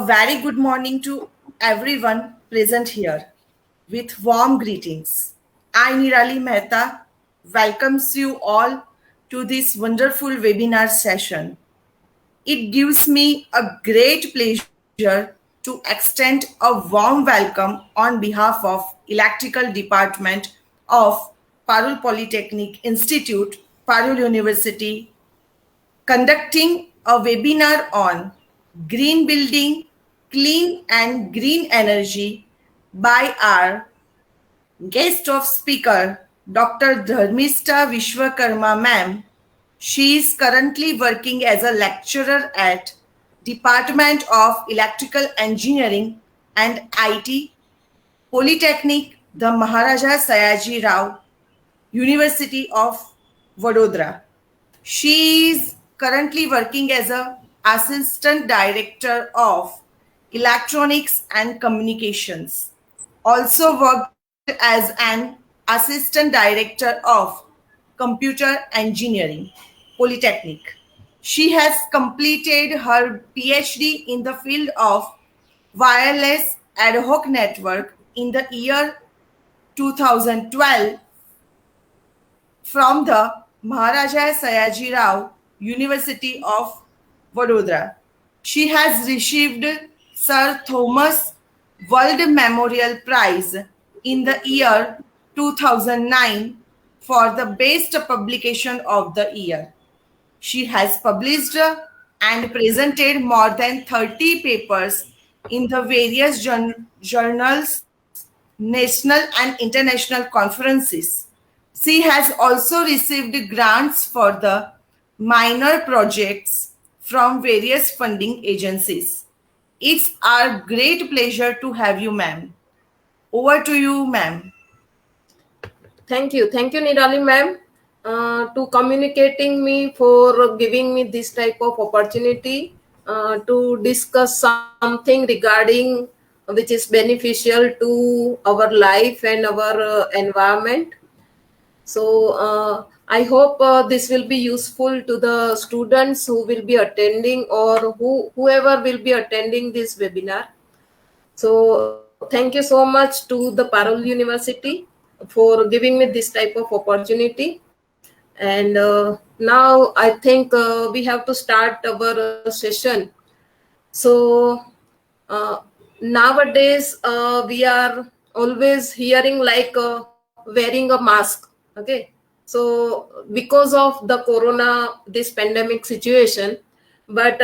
very good morning to everyone present here with warm greetings. I, Nirali Mehta, welcomes you all to this wonderful webinar session. It gives me a great pleasure to extend a warm welcome on behalf of Electrical Department of Parul Polytechnic Institute, Parul University, conducting a webinar on green building, clean and green energy by our guest of speaker, Dr. Dharmista Vishwakarma ma'am. She is currently working as a lecturer at Department of Electrical Engineering and IT, Polytechnic, the Maharaja Sayaji Rao University of Vadodara. She is currently working as a assistant director of electronics and communications. Also worked as an assistant director of computer engineering, Polytechnic. She has completed her PhD in the field of wireless ad hoc network in the year 2012 from the Maharaja Sayaji Rao University of Vadodara. She has received Sir Thomas World Memorial Prize in the year 2009 for the best publication of the year. She has published and presented more than 30 papers in the various journals, national and international conferences. She has also received grants for the minor projects from various funding agencies. It's our great pleasure to have you, ma'am. Over to you, ma'am. Thank you, Nirali ma'am, to communicating me for giving me this type of opportunity to discuss something regarding which is beneficial to our life and our environment. So I hope this will be useful to the students who will be attending or whoever will be attending this webinar. So thank you so much to the Parul University for giving me this type of opportunity. And now I think we have to start our session. So nowadays we are always hearing like wearing a mask. Okay. So because of the corona, this pandemic situation, but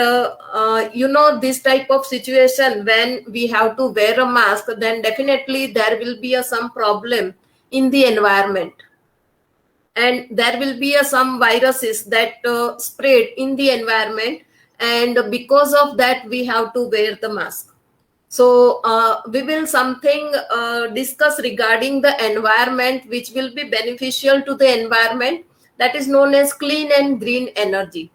this type of situation when we have to wear a mask, then definitely there will be some problem in the environment, and there will be some viruses that spread in the environment, and because of that we have to wear the mask. So we will something discuss regarding the environment which will be beneficial to the environment, that is known as clean and green energy.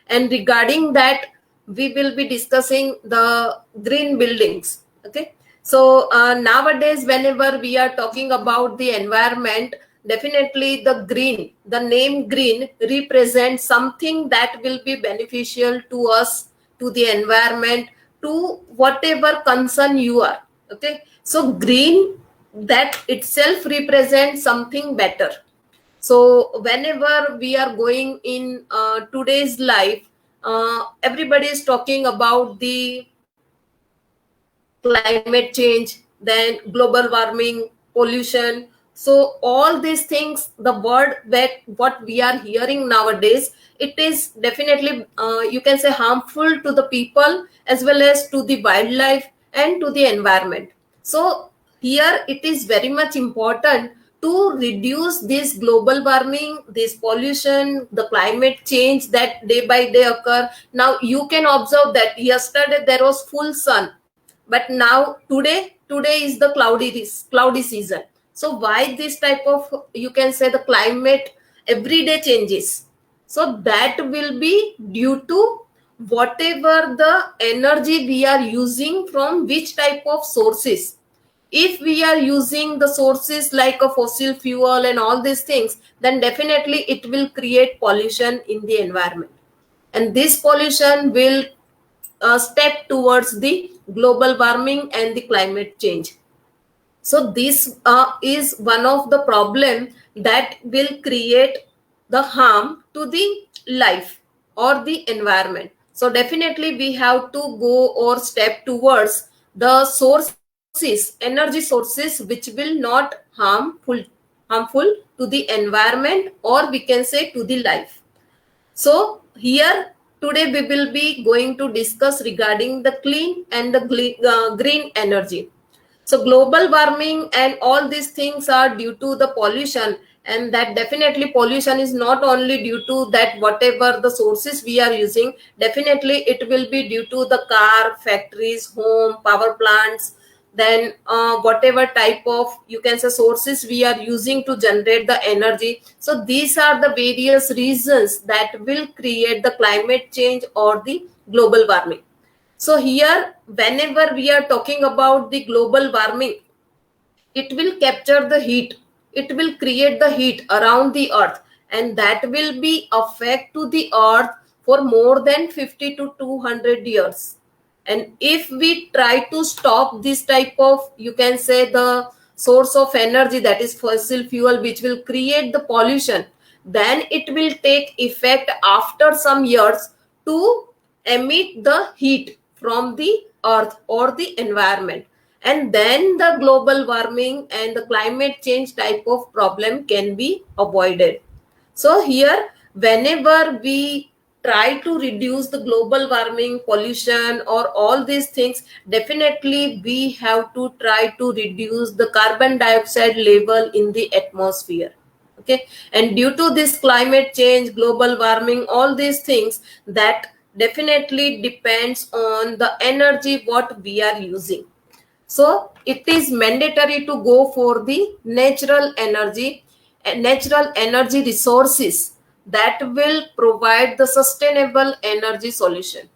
And regarding that we will be discussing the green buildings. Okay. So nowadays whenever we are talking about the environment, definitely the name green represents something that will be beneficial to us, to the environment, to whatever concern you are. Okay. So green, that itself represents something better. So whenever we are going in today's life, everybody is talking about the climate change, then global warming, pollution. So all these things, the word that what we are hearing nowadays, it is definitely you can say harmful to the people as well as to the wildlife and to the environment. So here it is very much important to reduce this global warming, this pollution, the climate change that day by day occur. Now you can observe that yesterday there was full sun, but now today is the cloudy season. So why this type of, you can say, the climate every day changes? So that will be due to whatever the energy we are using from which type of sources. If we are using the sources like a fossil fuel and all these things, then definitely it will create pollution in the environment, and this pollution will step towards the global warming and the climate change. So this is one of the problem that will create the harm to the life or the environment. So definitely we have to go or step towards the sources, energy sources, which will not harmful to the environment, or we can say to the life. So here today we will be going to discuss regarding the clean and the green energy. So global warming and all these things are due to the pollution, and that definitely pollution is not only due to that whatever the sources we are using, definitely it will be due to the car, factories, home, power plants, then whatever type of, you can say, sources we are using to generate the energy. So these are the various reasons that will create the climate change or the global warming. So here, whenever we are talking about the global warming, it will capture the heat. It will create the heat around the earth, and that will be affect to the earth for more than 50 to 200 years. And if we try to stop this type of, you can say, the source of energy, that is fossil fuel, which will create the pollution, then it will take effect after some years to emit the heat from the earth or the environment, and then the global warming and the climate change type of problem can be avoided. So here, whenever we try to reduce the global warming, pollution, or all these things, definitely we have to try to reduce the carbon dioxide level in the atmosphere. Okay, and due to this climate change, global warming, all these things, that definitely depends on the energy what we are using. So it is mandatory to go for the natural energy and natural energy resources that will provide the sustainable energy solution.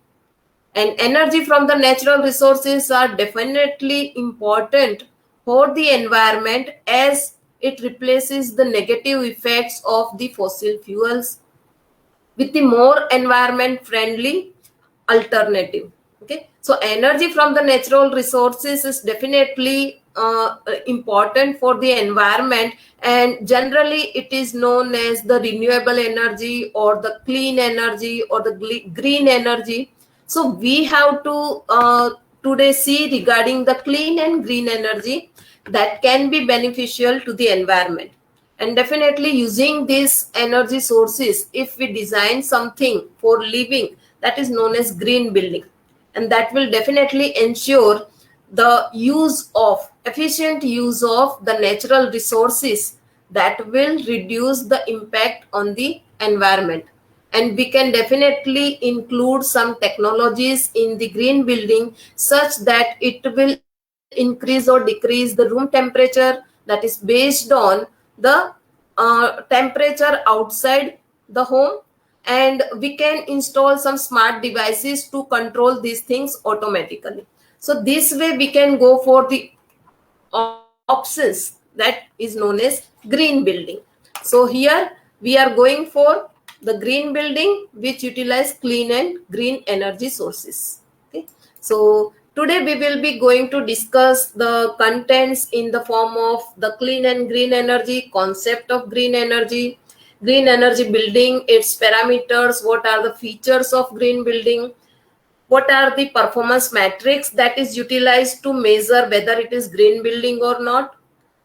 And energy from the natural resources are definitely important for the environment, as it replaces the negative effects of the fossil fuels with the more environment friendly alternative. Okay, so energy from the natural resources is definitely important for the environment, and generally it is known as the renewable energy or the clean energy or the green energy. So we have to today see regarding the clean and green energy that can be beneficial to the environment. And definitely using these energy sources, if we design something for living, that is known as green building, and that will definitely ensure the use of efficient use of the natural resources, that will reduce the impact on the environment. And we can definitely include some technologies in the green building such that it will increase or decrease the room temperature, that is based on the temperature outside the home. And we can install some smart devices to control these things automatically. So this way we can go for the options that is known as green building. So here we are going for the green building which utilize clean and green energy sources. Okay, so today we will be going to discuss the contents in the form of the clean and green energy, concept of green energy building, its parameters, what are the features of green building, what are the performance metrics that is utilized to measure whether it is green building or not,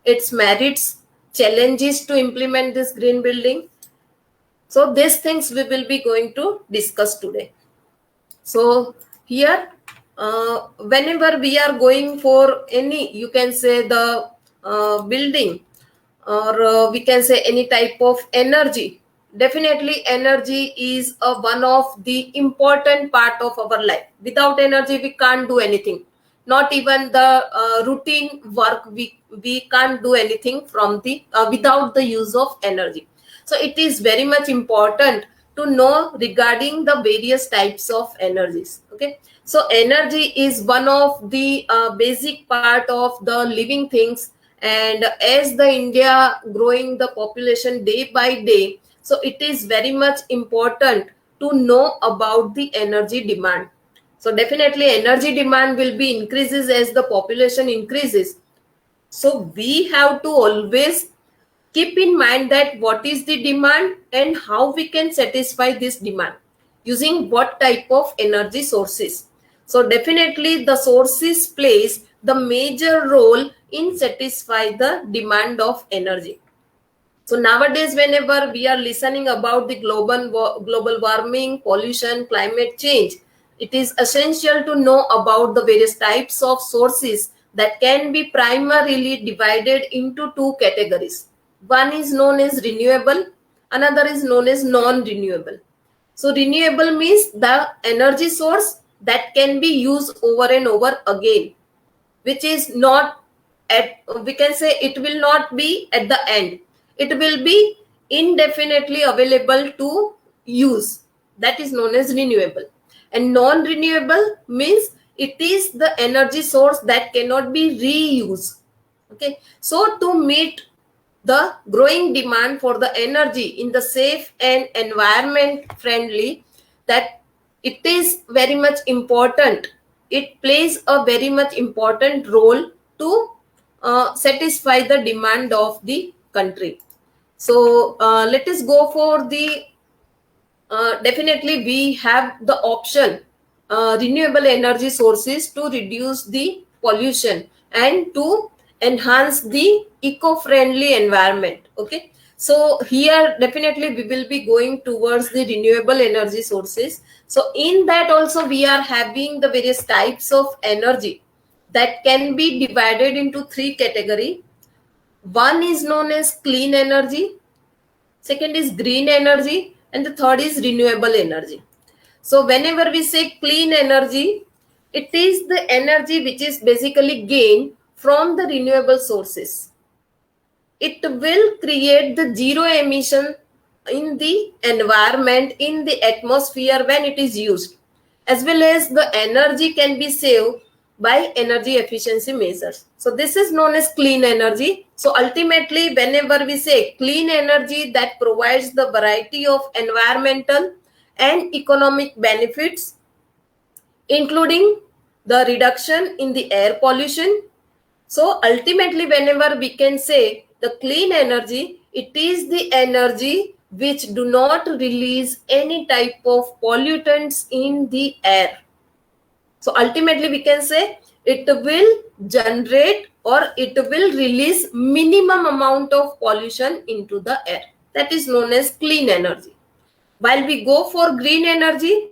its merits, challenges to implement this green building. So these things we will be going to discuss today. So here, whenever we are going for any, you can say, the building, or we can say any type of energy, definitely energy is one of the important part of our life. Without energy we can't do anything, not even the routine work, we can't do anything from the without the use of energy. So it is very much important to know regarding the various types of energies. Okay, so energy is one of the basic part of the living things, and as the India growing the population day by day, so it is very much important to know about the energy demand. So definitely energy demand will be increases as the population increases. So we have to always keep in mind that what is the demand and how we can satisfy this demand using what type of energy sources. So definitely the sources plays the major role in satisfy the demand of energy. So nowadays, whenever we are listening about the global warming, pollution, climate change, it is essential to know about the various types of sources that can be primarily divided into two categories. One is known as renewable, another is known as non-renewable. So renewable means the energy source that can be used over and over again, which is not at, we can say it will not be at the end, it will be indefinitely available to use. That is known as renewable. And non renewable means it is the energy source that cannot be reused. Okay, so to meet the growing demand for the energy in the safe and environment friendly, that it is very much important, it plays a very much important role to satisfy the demand of the country. So let us go for the definitely we have the option renewable energy sources to reduce the pollution and to enhance the eco-friendly environment. Okay, so here definitely we will be going towards the renewable energy sources. So in that also we are having the various types of energy that can be divided into three category. One is known as clean energy, second is green energy, and the third is renewable energy. So whenever we say clean energy, it is the energy which is basically gained from the renewable sources. It will create the zero emission in the environment, in the atmosphere when it is used, as well as the energy can be saved by energy efficiency measures. So this is known as clean energy. So ultimately, whenever we say clean energy that provides the variety of environmental and economic benefits, including the reduction in the air pollution. So ultimately, whenever we can say the clean energy, it is the energy which do not release any type of pollutants in the air. So ultimately, we can say it will generate or it will release minimum amount of pollution into the air. That is known as clean energy. While we go for green energy,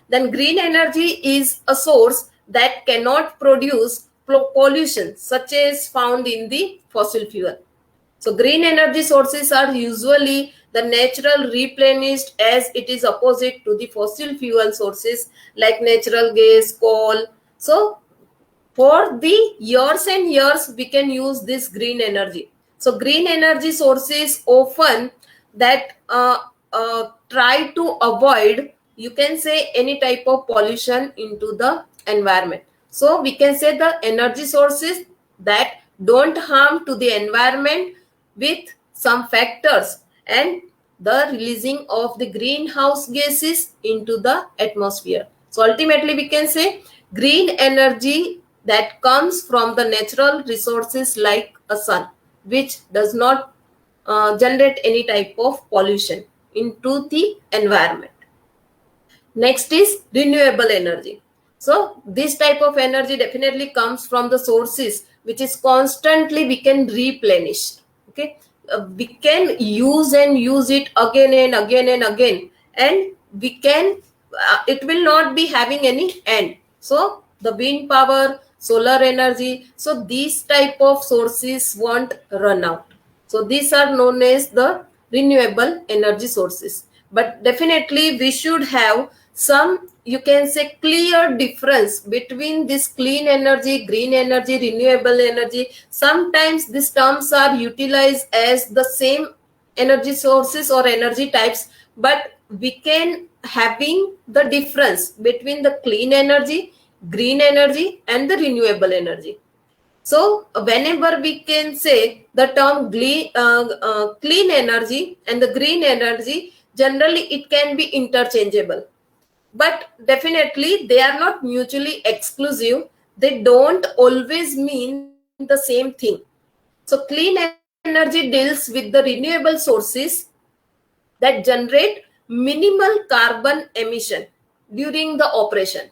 then green energy is a source that cannot produce pollution such as found in the fossil fuel. So green energy sources are usually the natural replenished, as it is opposite to the fossil fuel sources like natural gas, coal. So for the years and years we can use this green energy. So green energy sources often that try to avoid, you can say, any type of pollution into the environment. So we can say the energy sources that don't harm to the environment with some factors and the releasing of the greenhouse gases into the atmosphere. So ultimately we can say green energy that comes from the natural resources like a sun, which does not generate any type of pollution into the environment. Next is renewable energy. So this type of energy definitely comes from the sources which is constantly we can replenish. Okay, we can use and use it again and again and again, and we can it will not be having any end. So the wind power, solar energy, so these type of sources won't run out. So these are known as the renewable energy sources. But definitely we should have some, you can say, clear difference between this clean energy, green energy, renewable energy. Sometimes these terms are utilized as the same energy sources or energy types, but we can having the difference between the clean energy, green energy, and the renewable energy. So whenever we can say the term clean energy and the green energy, generally it can be interchangeable. but definitely they are not mutually exclusive. They don't always mean the same thing. So clean energy deals with the renewable sources that generate minimal carbon emission during the operation,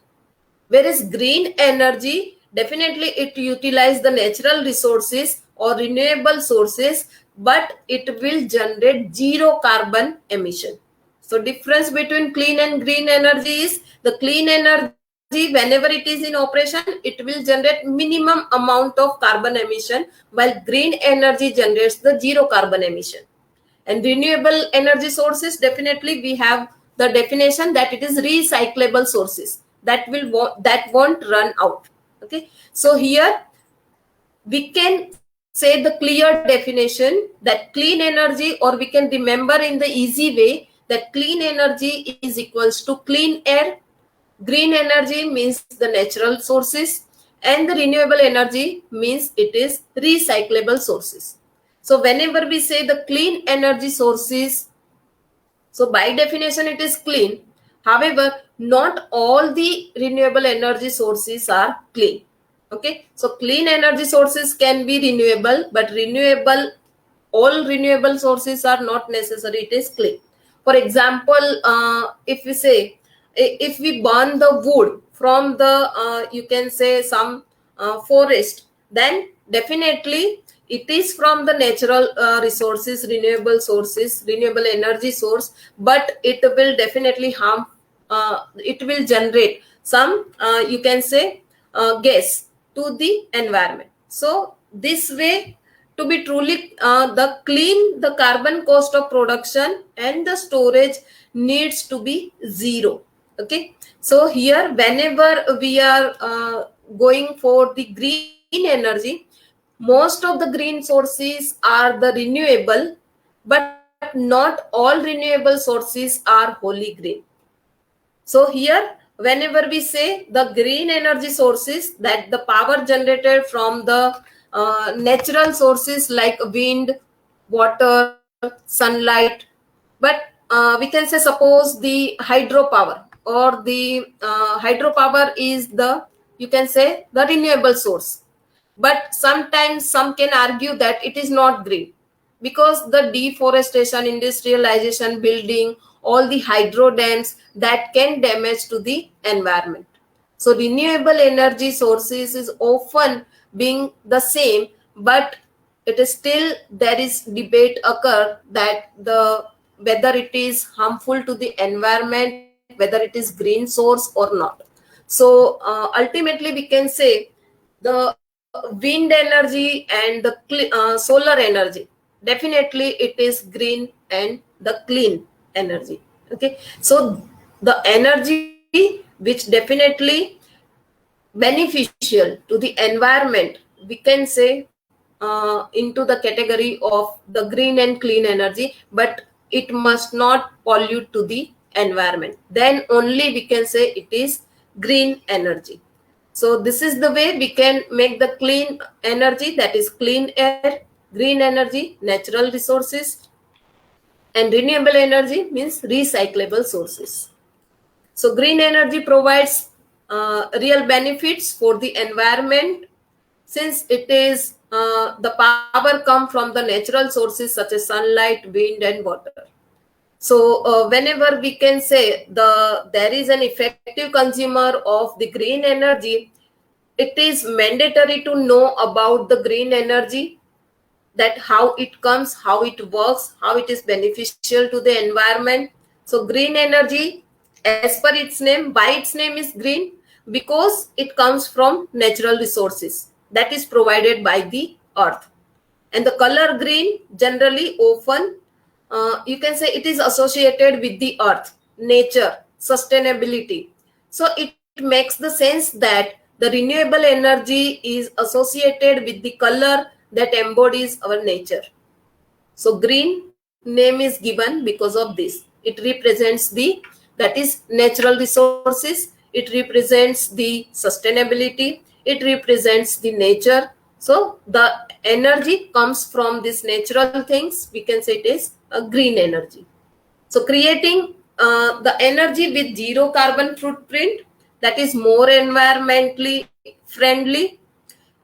whereas green energy definitely it utilizes the natural resources or renewable sources, but it will generate zero carbon emission. So difference between clean and green energy is the clean energy, whenever it is in operation, it will generate minimum amount of carbon emission, while green energy generates the zero carbon emission. And renewable energy sources, definitely we have the definition that it is recyclable sources that won't run out. Okay, so here we can say the clear definition that clean energy, or we can remember in the easy way that clean energy is equals to clean air, green energy means the natural sources, and the renewable energy means it is recyclable sources. So whenever we say the clean energy sources, so by definition it is clean. However, not all the renewable energy sources are clean. Okay, so clean energy sources can be renewable, but all renewable sources are not necessary it is clean. For example, if we say, if we burn the wood from the you can say some forest, then definitely it is from the natural resources, renewable sources, renewable energy source, but it will definitely harm, it will generate some you can say gas to the environment. So this way, to be truly the clean, the carbon cost of production and the storage needs to be zero. Okay, so here whenever we are going for the green energy, most of the green sources are the renewable, but not all renewable sources are wholly green. So here, whenever we say the green energy sources, that the power generated from the natural sources like wind, water, sunlight, but we can say suppose the hydropower, or the hydropower is the, you can say, the renewable source, but sometimes some can argue that it is not green because the deforestation, industrialization, building all the hydro dams that can damage to the environment. So renewable energy sources is often being the same, but it is still there is debate occur that the whether it is harmful to the environment, whether it is green source or not. So ultimately we can say the wind energy and the solar energy, definitely it is green and the clean energy. Okay, so the energy which definitely beneficial to the environment, we can say into the category of the green and clean energy, but it must not pollute to the environment, then only we can say it is green energy. So this is the way we can make the clean energy, that is clean air, green energy, natural resources, and renewable energy means recyclable sources. So green energy provides real benefits for the environment, since it is the power come from the natural sources such as sunlight, wind, and water. So whenever we can say there is an effective consumer of the green energy, it is mandatory to know about the green energy, that how it comes, how it works, how it is beneficial to the environment. So green energy, as per its name, why its name is green? Because it comes from natural resources that is provided by the earth. And the color green generally often you can say it is associated with the earth, nature, sustainability. So it makes the sense that the renewable energy is associated with the color that embodies our nature. So green name is given because of this. It represents the, that is natural resources, it represents the sustainability, it represents the nature. So the energy comes from these natural things, we can say it is a green energy. So creating the energy with zero carbon footprint, that is more environmentally friendly.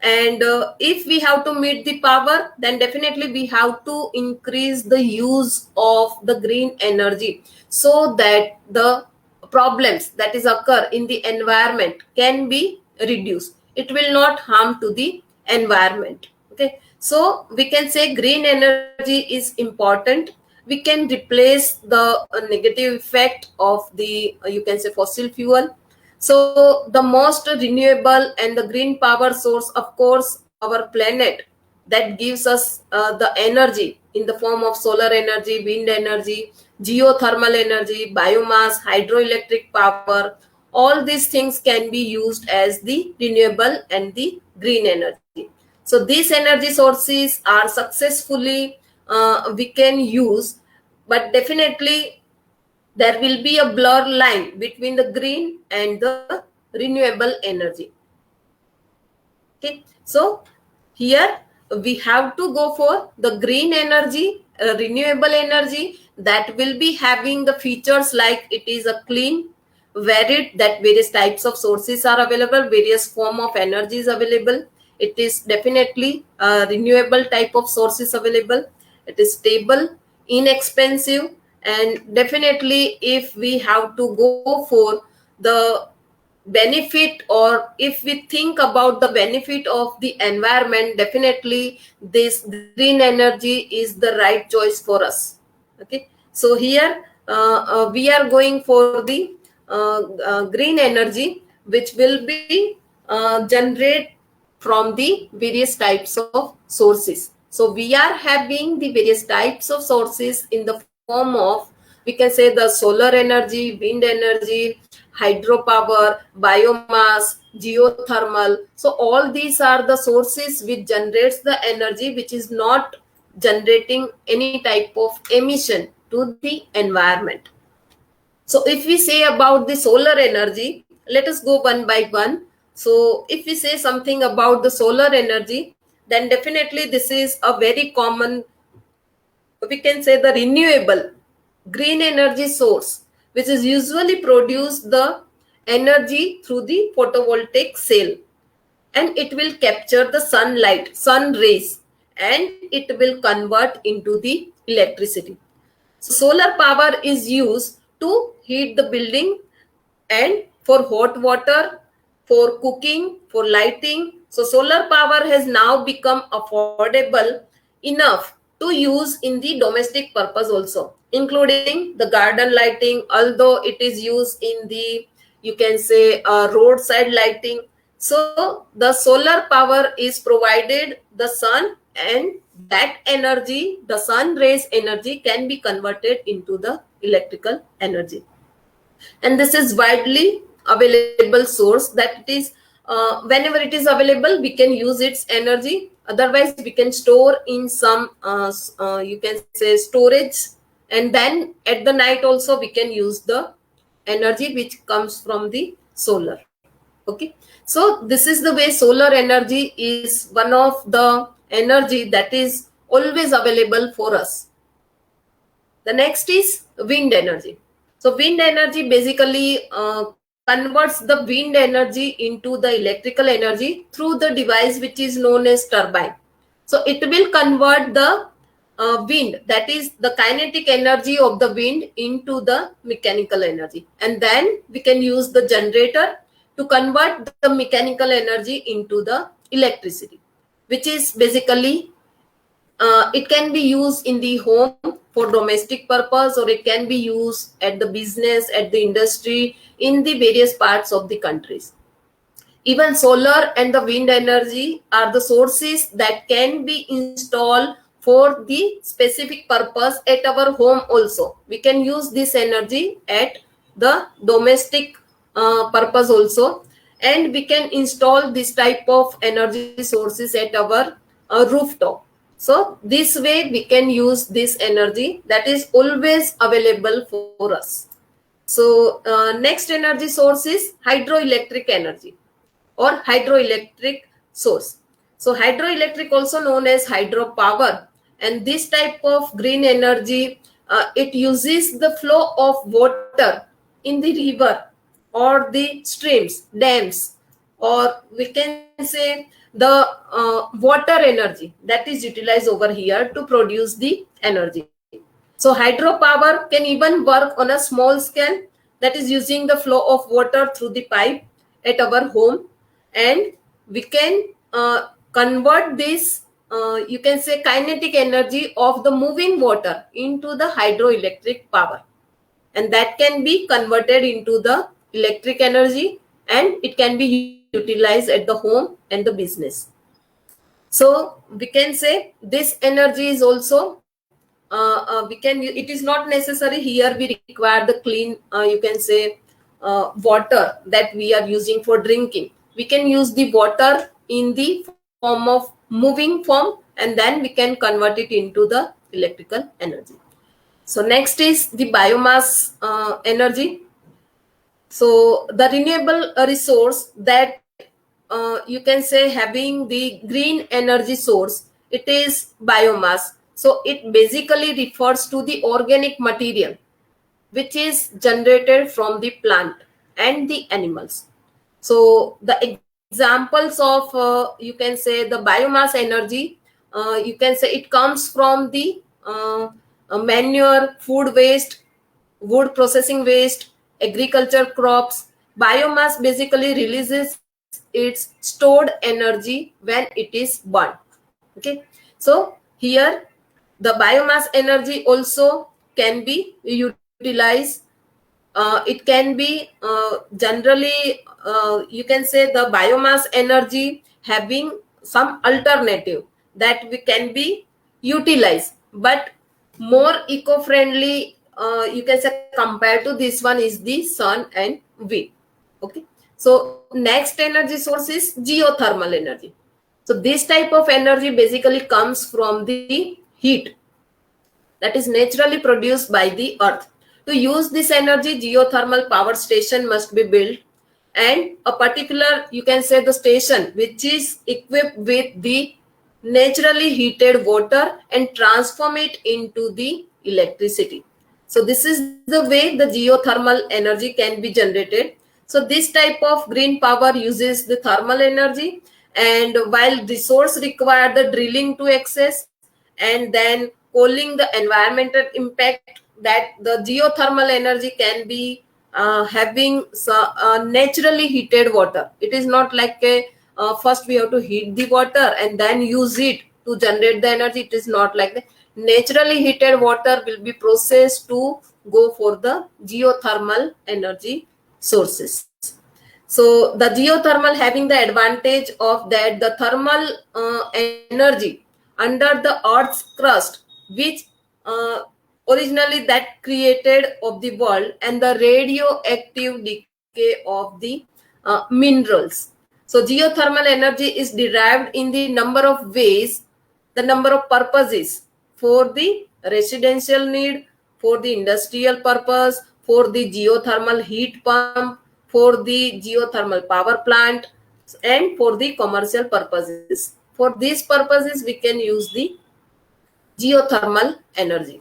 And if we have to meet the power, then definitely we have to increase the use of the green energy, so that the problems that is occur in the environment can be reduced. It will not harm to the environment. Okay, so we can say green energy is important. We can replace the negative effect of the you can say fossil fuel. So the most renewable and the green power source, of course, our planet, that gives us the energy in the form of solar energy, wind energy, geothermal energy, biomass, hydroelectric power. All these things can be used as the renewable and the green energy. So these energy sources are successfully we can use, but definitely there will be a blur line between the green and the renewable energy. Okay, so here we have to go for the green energy, renewable energy, that will be having the features like it is a clean, varied, that various types of sources are available, various form of energy is available. It is definitely a renewable type of sources available. It is stable, inexpensive, and definitely if we have to go for the benefit, or if we think about the benefit of the environment, definitely this green energy is the right choice for us. Okay, so here we are going for the green energy, which will be generate from the various types of sources. So we are having the various types of sources in the form of, we can say, the solar energy, wind energy, hydropower, biomass, geothermal. So all these are the sources which generates the energy, which is not generating any type of emission to the environment. So if we say about the solar energy, let us go one by one. So if we say something about the solar energy, then definitely this is a very common, we can say, the renewable green energy source, which is usually produce the energy through the photovoltaic cell, and it will capture the sunlight, sun rays, and it will convert into the electricity. So solar power is used to heat the building, and for hot water, for cooking, for lighting. So solar power has now become affordable enough to use in the domestic purpose also, including the garden lighting, although it is used in the, you can say, roadside lighting. So the solar power is provided the sun, and that energy, the sun rays energy, can be converted into the electrical energy. And this is widely available source, that it is whenever it is available we can use its energy. Otherwise we can store in some you can say storage, and then at the night also we can use the energy which comes from the solar. Okay, so this is the way solar energy is one of the energy that is always available for us. The next is wind energy. So wind energy basically converts the wind energy into the electrical energy through the device which is known as turbine. So it will convert the wind, that is the kinetic energy of the wind, into the mechanical energy, and then we can use the generator to convert the mechanical energy into the electricity, which is basically it can be used in the home for domestic purpose, or it can be used at the business, at the industry, in the various parts of the countries. Even solar and the wind energy are the sources that can be installed for the specific purpose at our home also. We can use this energy at the domestic purpose also, and we can install this type of energy sources at our rooftop. So this way we can use this energy that is always available for us. So next energy source is hydroelectric energy or hydroelectric source. So hydroelectric, also known as hydropower, and this type of green energy it uses the flow of water in the river or the streams, dams, or we can say the water energy that is utilized over here to produce the energy. So hydropower can even work on a small scale, that is using the flow of water through the pipe at our home, and we can convert this you can say kinetic energy of the moving water into the hydroelectric power, and that can be converted into the electric energy, and it can be utilized at the home and the business. So we can say this energy is also it is not necessary here we require the clean you can say water that we are using for drinking. We can use the water in the form of moving form, and then we can convert it into the electrical energy. So next is the biomass energy. So the renewable resource that you can say having the green energy source, it is biomass. So it basically refers to the organic material which is generated from the plant and the animals. So the examples of you can say the biomass energy, you can say it comes from the manure, food waste, wood processing waste, agriculture crops. Biomass basically releases its stored energy when it is burned. Okay, so here the biomass energy also can be utilized. It can be generally you can say the biomass energy having some alternative that we can be utilized, but more eco-friendly you can say compared to this one is the sun and wind. Okay, so next energy source is geothermal energy. So this type of energy basically comes from the heat that is naturally produced by the earth. To use this energy, geothermal power station must be built, and a particular you can say the station which is equipped with the naturally heated water and transform it into the electricity. So this is the way the geothermal energy can be generated. So this type of green power uses the thermal energy, and while resource require the drilling to access and then cooling the environmental impact, that the geothermal energy can be having naturally heated water. It is not like a first we have to heat the water and then use it to generate the energy. It is not like that. Naturally heated water will be processed to go for the geothermal energy sources. So the geothermal having the advantage of that the thermal energy under the earth's crust, which originally that created of the world, and the radioactive decay of the minerals. So geothermal energy is derived in the number of ways, the number of purposes: for the residential need, for the industrial purpose, for the geothermal heat pump, for the geothermal power plant, and for the commercial purposes. For these purposes, we can use the geothermal energy.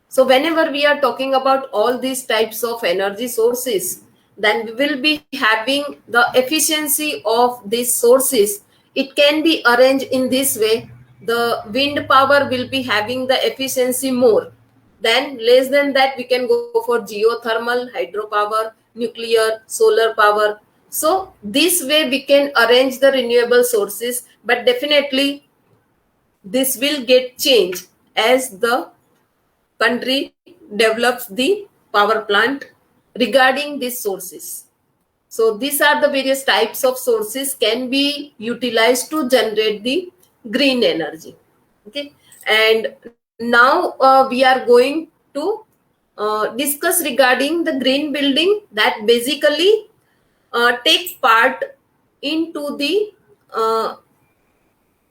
So whenever we are talking about all these types of energy sources, then we will be having the efficiency of these sources. It can be arranged in this way. The wind power will be having the efficiency more. Then less than that, we can go for geothermal, hydropower, nuclear, solar power. So this way we can arrange the renewable sources, but definitely this will get changed as the country develops the power plant regarding these sources. So these are the various types of sources can be utilized to generate the green energy. Okay, and now we are going to discuss regarding the green building that basically takes part into the uh,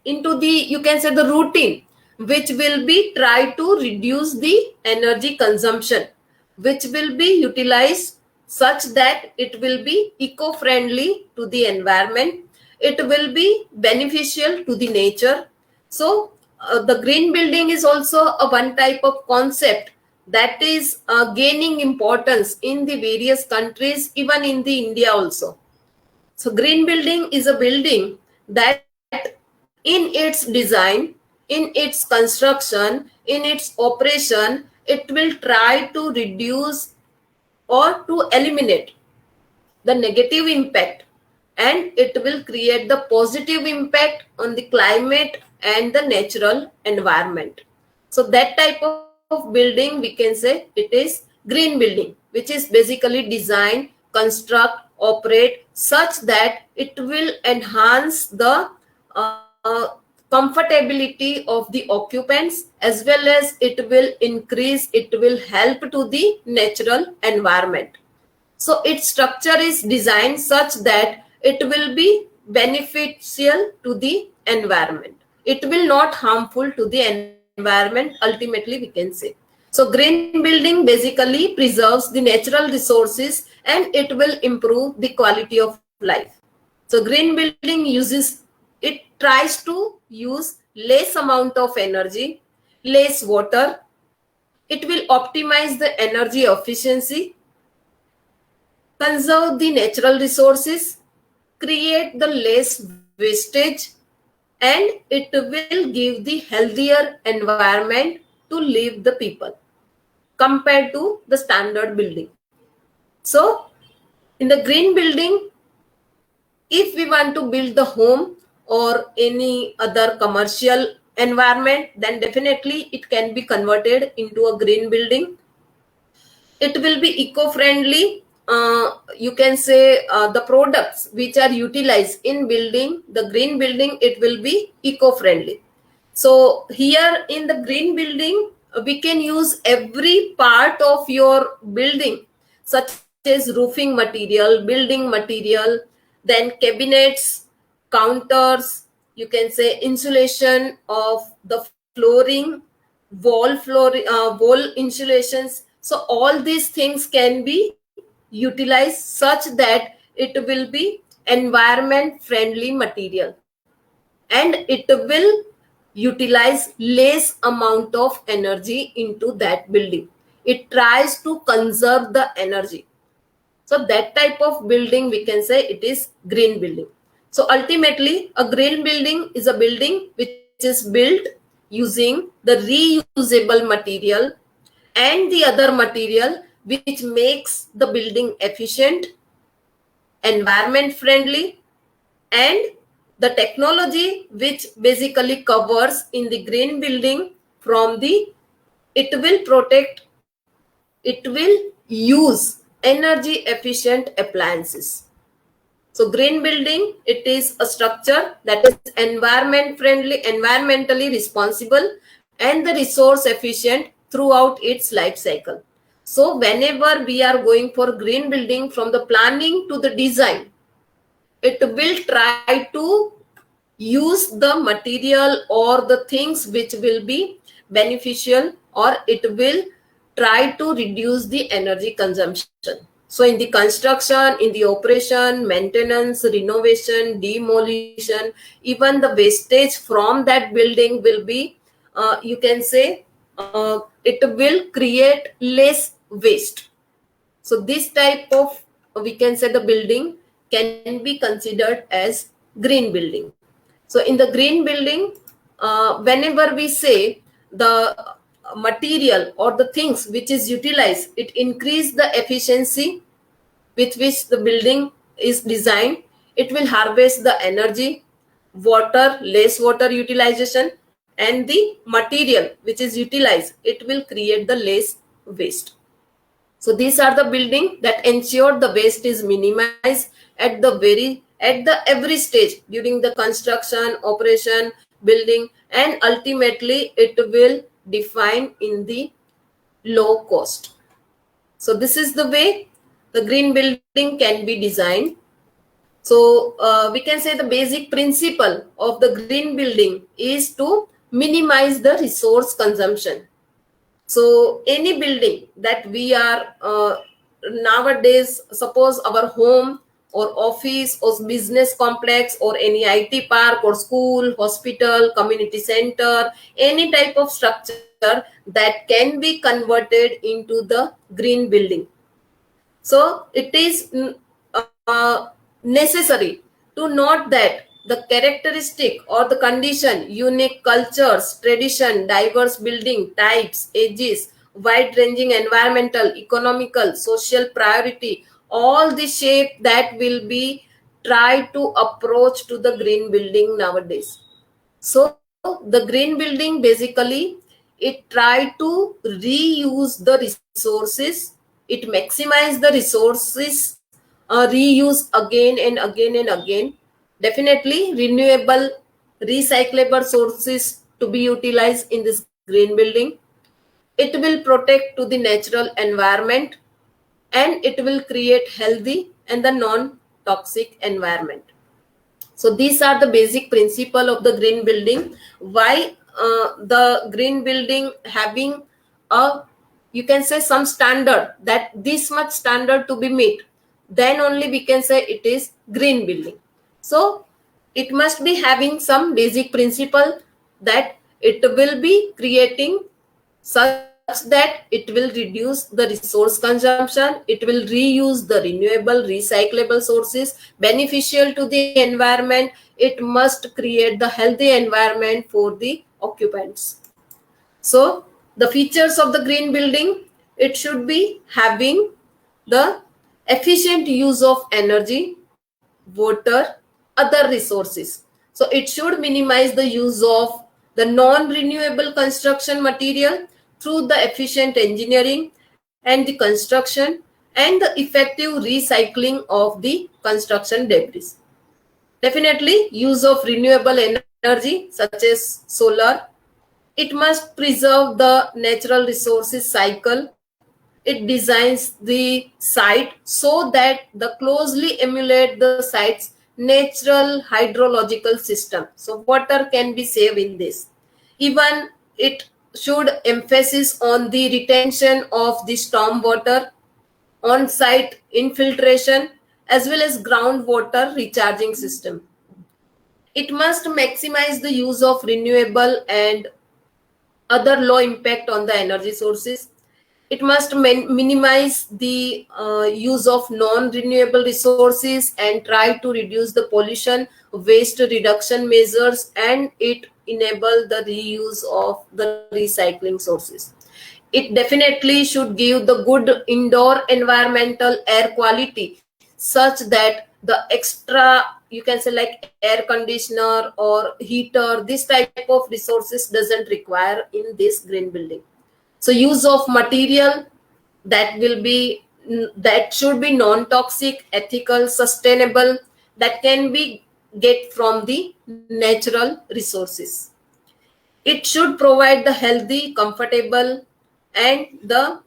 you can say the routine which will be try to reduce the energy consumption, which will be utilized such that it will be eco-friendly to the environment, it will be beneficial to the nature. So the green building is also a one type of concept that is gaining importance in the various countries, even in the India also. So green building is a building that in its design, in its construction, in its operation, it will try to reduce or to eliminate the negative impact, and it will create the positive impact on the climate and the natural environment. So that type of building, we can say it is green building, which is basically design, construct, operate such that it will enhance the comfortability of the occupants, as well as it will increase, it will help to the natural environment. So its structure is designed such that it will be beneficial to the environment. It will not harmful to the environment, ultimately we can say. So green building basically preserves the natural resources and it will improve the quality of life. So green building tries to use less amount of energy, less water. It will optimize the energy efficiency, conserve the natural resources, create the less wastage, and it will give the healthier environment to live the people compared to the standard building. So in the green building, if we want to build the home or any other commercial environment, then definitely it can be converted into a green building. It will be eco-friendly. You can say the products which are utilized in building the green building, it will be eco-friendly. So here in the green building, we can use every part of your building, such as roofing material, building material, then cabinets, counters, you can say insulation of the flooring, wall insulations. So all these things can be utilized such that it will be environment friendly material, and it will utilize less amount of energy into that building. It tries to conserve the energy. So that type of building, we can say it is green building. So ultimately, a green building is a building which is built using the reusable material and the other material which makes the building efficient, environment friendly, and the technology which basically covers in the green building from the, it will protect, it will use energy efficient appliances. So green building, it is a structure that is environment friendly, environmentally responsible, and the resource efficient throughout its life cycle. So whenever we are going for green building, from the planning to the design, it will try to use the material or the things which will be beneficial, or it will try to reduce the energy consumption. So in the construction, in the operation, maintenance, renovation, demolition, even the wastage from that building will be, you can say, it will create less waste. So this type of, we can say, the building can be considered as green building. So in the green building, whenever we say the material or the things which is utilized, it increase the efficiency with which the building is designed. It will harvest the energy, water, less water utilization, and the material which is utilized, it will create the less waste. So these are the building that ensure the waste is minimized at the every stage during the construction, operation, building, and ultimately it will define in the low cost. So this is the way the green building can be designed. So we can say the basic principle of the green building is to minimize the resource consumption. So any building that we are nowadays, suppose our home or office or business complex or any IT park or school, hospital, community center, any type of structure that can be converted into the green building. So it is necessary to note that the characteristic or the condition, unique cultures, tradition, diverse building types, ages, wide-ranging environmental, economical, social priority, all the shape that will be tried to approach to the green building nowadays. So the green building basically it try to reuse the resources, it maximize the resources, reuse again and again and again. Definitely renewable, recyclable sources to be utilized in this green building. It will protect to the natural environment and it will create healthy and the non-toxic environment. So these are the basic principle of the green building. Why the green building having a, you can say, some standard, that this much standard to be met, then only we can say it is green building. So it must be having some basic principle, that it will be creating such that it will reduce the resource consumption, it will reuse the renewable, recyclable sources, beneficial to the environment, it must create the healthy environment for the occupants. So the features of the green building, it should be having the efficient use of energy, water, other resources. So it should minimize the use of the non-renewable construction material through the efficient engineering and the construction and the effective recycling of the construction debris. Definitely use of renewable energy such as solar. It must preserve the natural resources cycle. It designs the site so that the closely emulate the site's natural hydrological system. So water can be saved in this. Even it should emphasis on the retention of the storm water, on-site infiltration, as well as groundwater recharging system. It must maximize the use of renewable and other low impact on the energy sources. It must minimize the use of non-renewable resources and try to reduce the pollution, waste reduction measures, and it enable the reuse of the recycling sources. It definitely should give the good indoor environmental air quality such that the extra, you can say, like air conditioner or heater, this type of resources doesn't require in this green building. So use of material that will be, that should be non-toxic, ethical, sustainable, that can be get from the natural resources. It should provide the healthy, comfortable, and the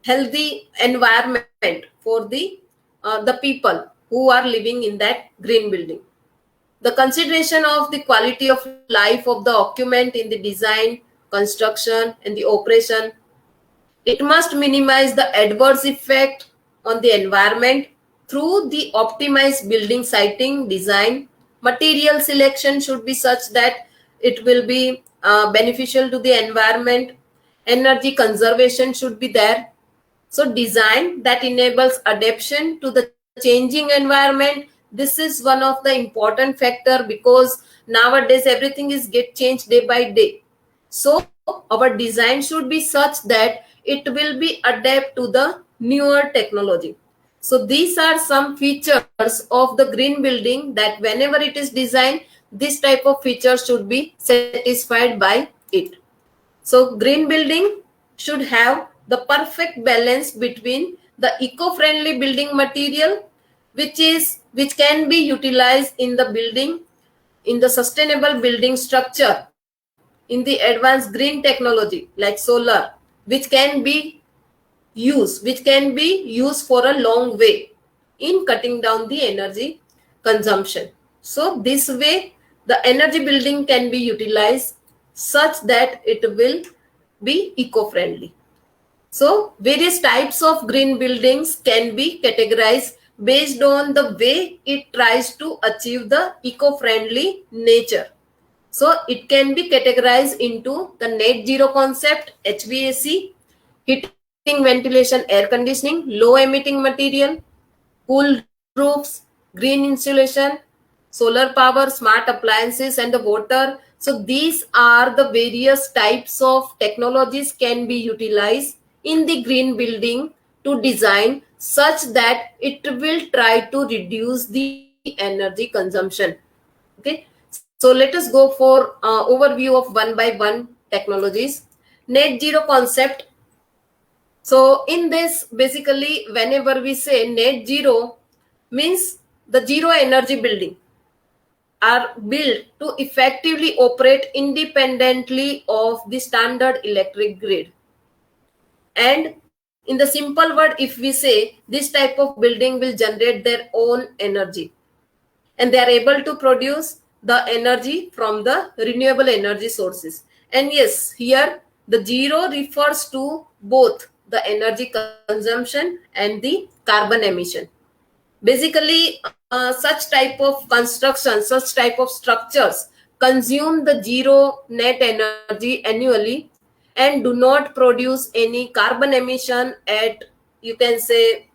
healthy environment for the people who are living in that green building. The consideration of the quality of life of the occupant in the design, construction, and the operation. It must minimize the adverse effect on the environment through the optimized building siting design. Material selection should be such that it will be beneficial to the environment. Energy conservation should be there. So design that enables adaptation to the changing environment. This is one of the important factor, because nowadays everything is get changed day by day. So our design should be such that it will be adapt to the newer technology. So these are some features of the green building, that whenever it is designed, this type of features should be satisfied by it. So green building should have the perfect balance between the eco-friendly building material, which can be utilized in the building, in the sustainable building structure, in the advanced green technology like solar, which can be used for a long way in cutting down the energy consumption. So this way the energy building can be utilized such that it will be eco-friendly. So various types of green buildings can be categorized based on the way it tries to achieve the eco-friendly nature. So it can be categorized into the net zero concept, HVAC, heating, ventilation, air conditioning, low emitting material, cool roofs, green insulation, solar power, smart appliances, and the water. So these are the various types of technologies can be utilized in the green building to design such that it will try to reduce the energy consumption. Okay, so let us go for overview of one by one technologies. Net zero concept. So in this, basically, whenever we say net zero, means the zero energy building are built to effectively operate independently of the standard electric grid. And in the simple word, if we say this type of building will generate their own energy, and they are able to produce the energy from the renewable energy sources. And yes, here the zero refers to both the energy consumption and the carbon emission. Basically, such type of construction, such type of structures consume the zero net energy annually and do not produce any carbon emission at, you can say,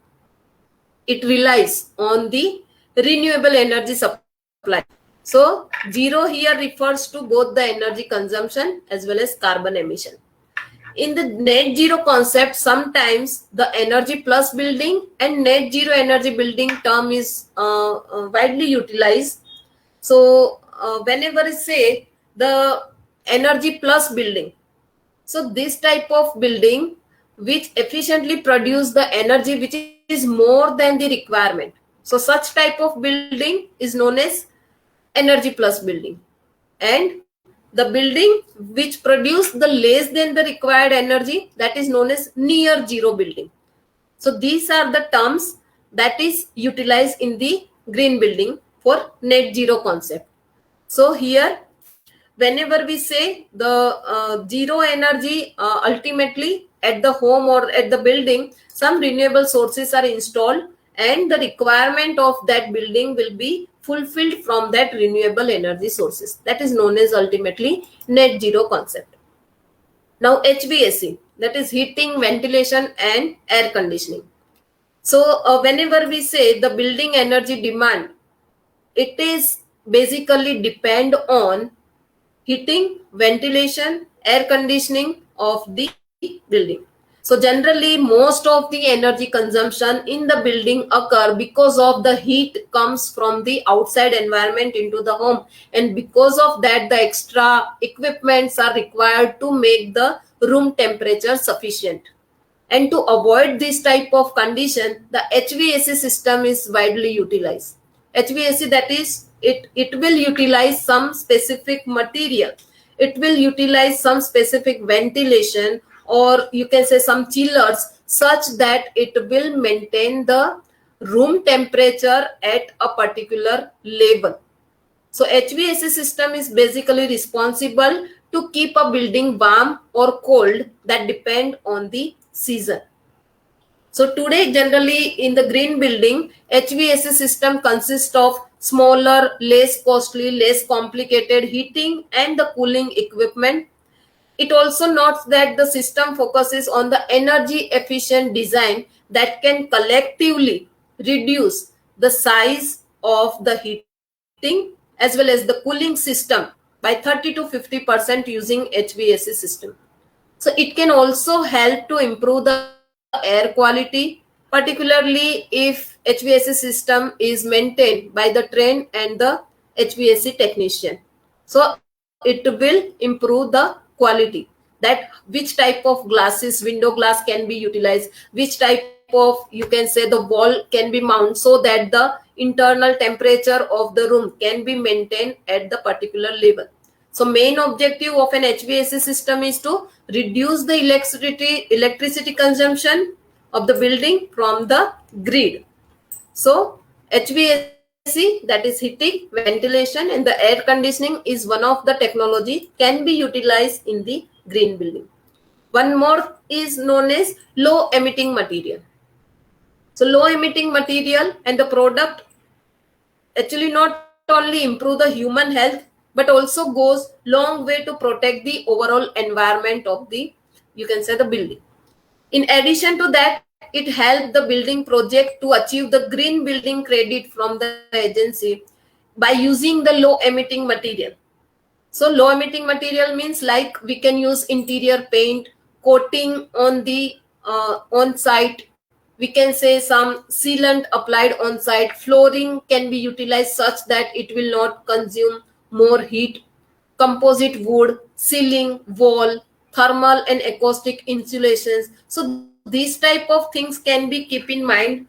it relies on the renewable energy supply. So zero here refers to both the energy consumption as well as carbon emission. In the net zero concept, sometimes the energy plus building and net zero energy building term is widely utilized. So whenever I say the energy plus building, so this type of building which efficiently produce the energy which is more than the requirement. So such type of building is known as energy plus building. And the building which produce the less than the required energy, that is known as near zero building. So these are the terms that is utilized in the green building for net zero concept. So here, whenever we say the zero energy, ultimately at the home or at the building, some renewable sources are installed and the requirement of that building will be fulfilled from that renewable energy sources. That is known as ultimately net zero concept. Now HVAC, that is heating, ventilation and air conditioning. So whenever we say the building energy demand, it is basically depend on heating, ventilation, air conditioning of the building. So generally, most of the energy consumption in the building occur because of the heat comes from the outside environment into the home, and because of that, the extra equipments are required to make the room temperature sufficient. And to avoid this type of condition, the HVAC system is widely utilized. HVAC, that is, it will utilize some specific material. It will utilize some specific ventilation, or you can say some chillers, such that it will maintain the room temperature at a particular level. So HVAC system is basically responsible to keep a building warm or cold, that depend on the season. So today, generally in the green building, HVAC system consists of smaller, less costly, less complicated heating and the cooling equipment. It also notes that the system focuses on the energy efficient design that can collectively reduce the size of the heating as well as the cooling system by 30 to 50% using HVAC system. So it can also help to improve the air quality, particularly if HVAC system is maintained by the trained and the HVAC technician. So it will improve the quality, that which type of glasses, window glass can be utilized, which type of, you can say, the wall can be mounted, so that the internal temperature of the room can be maintained at the particular level. So main objective of an HVAC system is to reduce the electricity consumption of the building from the grid. So HVAC, that is heating, ventilation and the air conditioning, is one of the technology can be utilized in the green building. One more is known as low emitting material. So low emitting material and the product actually not only improve the human health but also goes long way to protect the overall environment of the, you can say, the building. In addition to that, it helped the building project to achieve the green building credit from the agency by using the low emitting material. So low emitting material means like we can use interior paint, coating on the on site. We can say some sealant applied on site. Flooring can be utilized such that it will not consume more heat. Composite wood, ceiling, wall, thermal and acoustic insulations. So these type of things can be keep in mind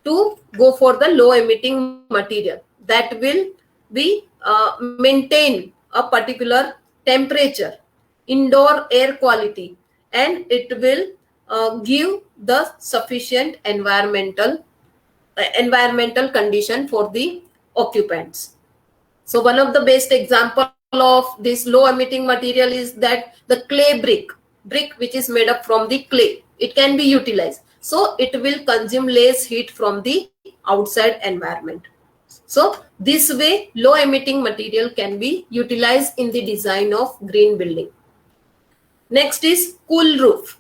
to go for the low emitting material that will be maintain a particular temperature, indoor air quality, and it will give the sufficient environmental condition for the occupants. So one of the best example of this low emitting material is that the clay brick which is made up from the clay, it can be utilized. So it will consume less heat from the outside environment. So this way low emitting material can be utilized in the design of green building. Next is cool roof.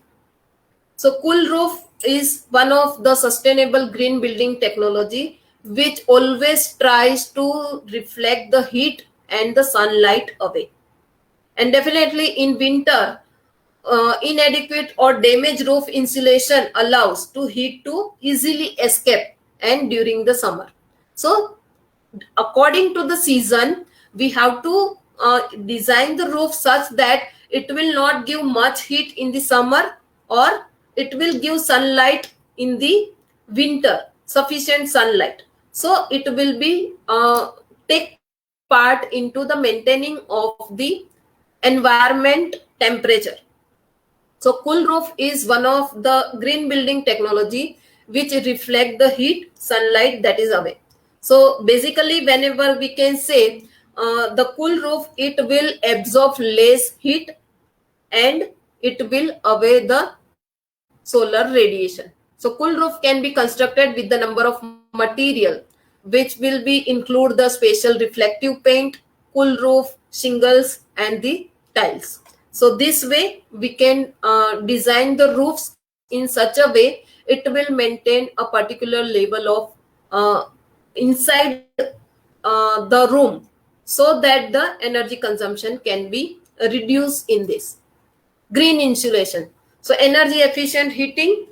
So cool roof is one of the sustainable green building technology which always tries to reflect the heat and the sunlight away. And definitely in winter, inadequate or damaged roof insulation allows to heat to easily escape, and during the summer. So according to the season, we have to design the roof such that it will not give much heat in the summer, or it will give sunlight in the winter, sufficient sunlight. So it will be take part into the maintaining of the environment temperature. So cool roof is one of the green building technology which reflect the heat, sunlight that is away. So basically, whenever we can say the cool roof, it will absorb less heat and it will away the solar radiation. So cool roof can be constructed with the number of material which will be include the special reflective paint, cool roof, shingles and the tiles. So this way we can design the roofs in such a way it will maintain a particular level of inside the room, so that the energy consumption can be reduced in this. Green insulation. So energy efficient heating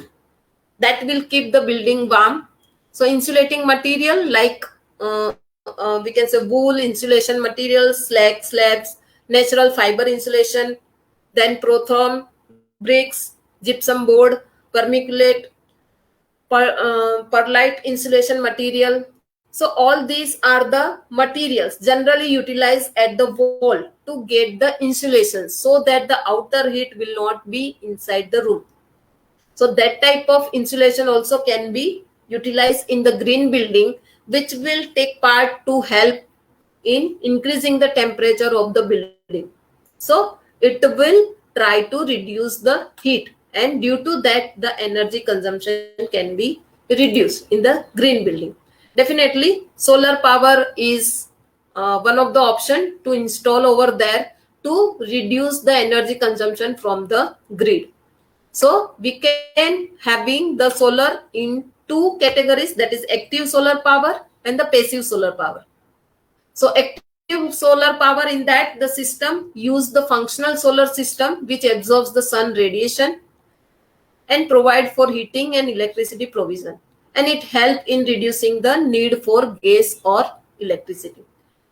that will keep the building warm. So insulating material like we can say wool insulation materials, slabs, natural fiber insulation, then prothon, bricks, gypsum board, vermiculite, perlite insulation material. So all these are the materials generally utilized at the wall to get the insulation, so that the outer heat will not be inside the room. So that type of insulation also can be utilized in the green building, which will take part to help in increasing the temperature of the building. So it will try to reduce the heat, and due to that the energy consumption can be reduced in the green building. Definitely solar power is one of the option to install over there to reduce the energy consumption from the grid. So we can having the solar in two categories, that is active solar power and the passive solar power. So active solar power, in that the system use the functional solar system which absorbs the sun radiation and provide for heating and electricity provision, and it help in reducing the need for gas or electricity.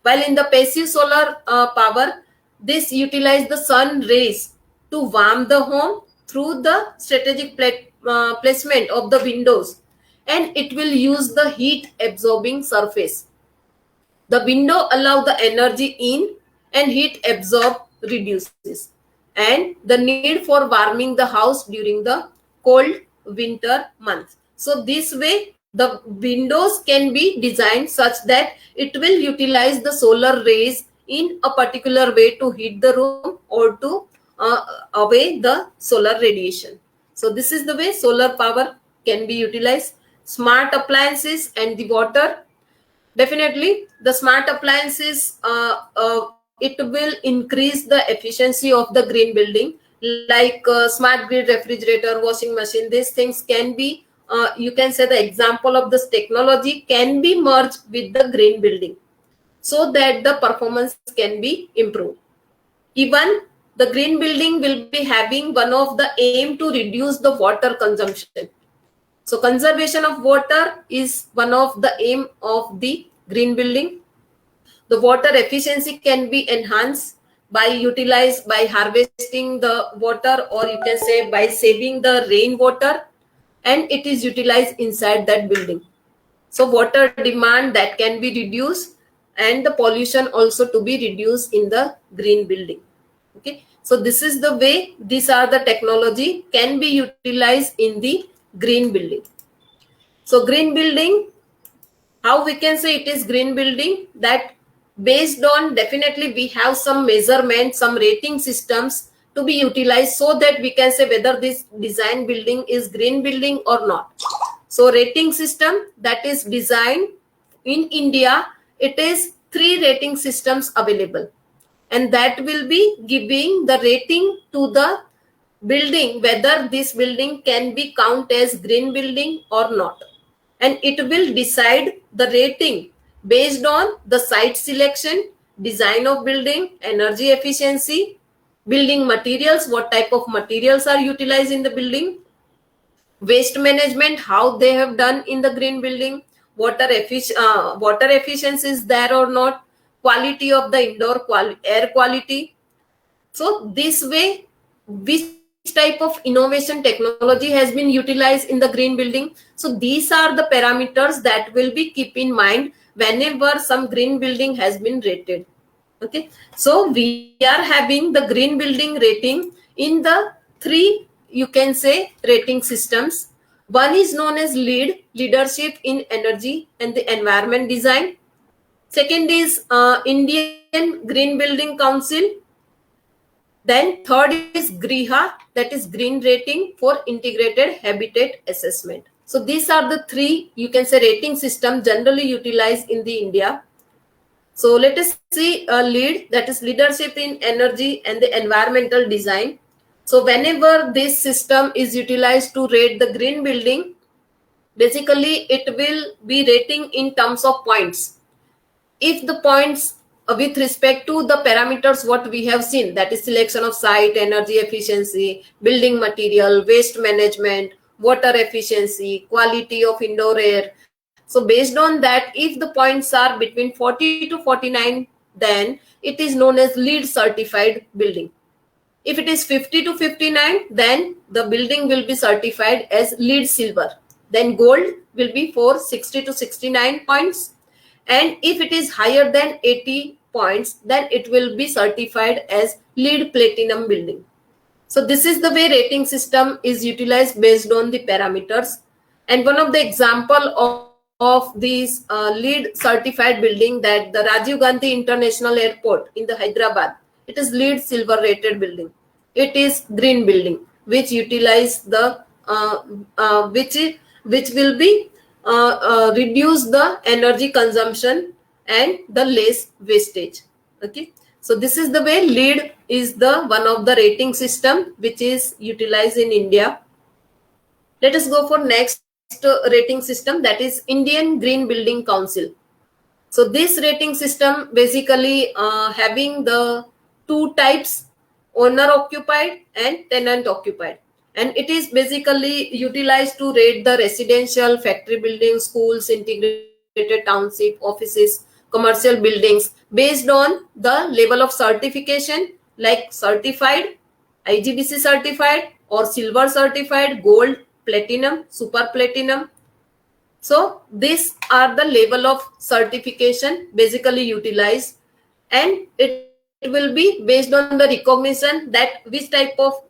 While in the passive solar power, this utilize the sun rays to warm the home through the strategic placement of the windows, and it will use the heat absorbing surface. The window allow the energy in and heat absorb reduces, and the need for warming the house during the cold winter months. So this way the windows can be designed such that it will utilize the solar rays in a particular way to heat the room or to away the solar radiation. So this is the way solar power can be utilized. smart appliances and the water. Definitely, the smart appliances, it will increase the efficiency of the green building, like smart grid refrigerator, washing machine. These things can be, you can say the example of this technology can be merged with the green building so that the performance can be improved. Even the green building will be having one of the aim to reduce the water consumption. So conservation of water is one of the aim of the green building. The water efficiency can be enhanced by harvesting the water, or you can say by saving the rainwater, and it is utilized inside that building. So water demand that can be reduced, and the pollution also to be reduced in the green building. Okay, so this is the way, these are the technology can be utilized in the green building. So green building, how we can say it is green building? That based on, definitely we have some measurement, some rating systems to be utilized so that we can say whether this design building is green building or not. So rating system that is designed in India, it is 3 rating systems available, and that will be giving the rating to the building whether this building can be counted as green building or not. And it will decide the rating based on the site selection, design of building, energy efficiency, building materials, what type of materials are utilized in the building, waste management, how they have done in the green building, water efficiency is there or not, quality of the indoor air quality. So this way, which type of innovation technology has been utilized in the green building. So these are the parameters that will be keep in mind whenever some green building has been rated. Okay, so we are having the green building rating in the 3, you can say, rating systems. One is known as leadership in energy and the environment design. Second is Indian Green Building Council. Then third is GRIHA, that is Green Rating for Integrated Habitat Assessment. So these are the 3, you can say, rating system generally utilized in the India. So let us see LEED, that is leadership in energy and the environmental design. So whenever this system is utilized to rate the green building, basically it will be rating in terms of points. If the points with respect to the parameters what we have seen, that is selection of site, energy efficiency, building material, waste management, water efficiency, quality of indoor air. So based on that, if the points are between 40 to 49, then it is known as LEED certified building. If it is 50 to 59, then the building will be certified as LEED silver. Then gold will be for 60 to 69 points. And if it is higher than 80 points, then it will be certified as LEED platinum building. So this is the way rating system is utilized based on the parameters. And one of the example of these LEED certified building, that the Rajiv Gandhi International Airport in the Hyderabad, it is LEED silver rated building. It is green building which utilize the which will be reduce the energy consumption and the less wastage. Okay, so this is the way LEED is the one of the rating system which is utilized in India. Let us go for next rating system, that is Indian Green Building Council. So this rating system basically having the 2 types, owner occupied and tenant occupied. And it is basically utilized to rate the residential, factory buildings, schools, integrated township, offices, commercial buildings based on the level of certification, like certified, IGBC certified, or silver certified, gold, platinum, super platinum. So these are the level of certification basically utilized, and it will be based on the recognition that which type of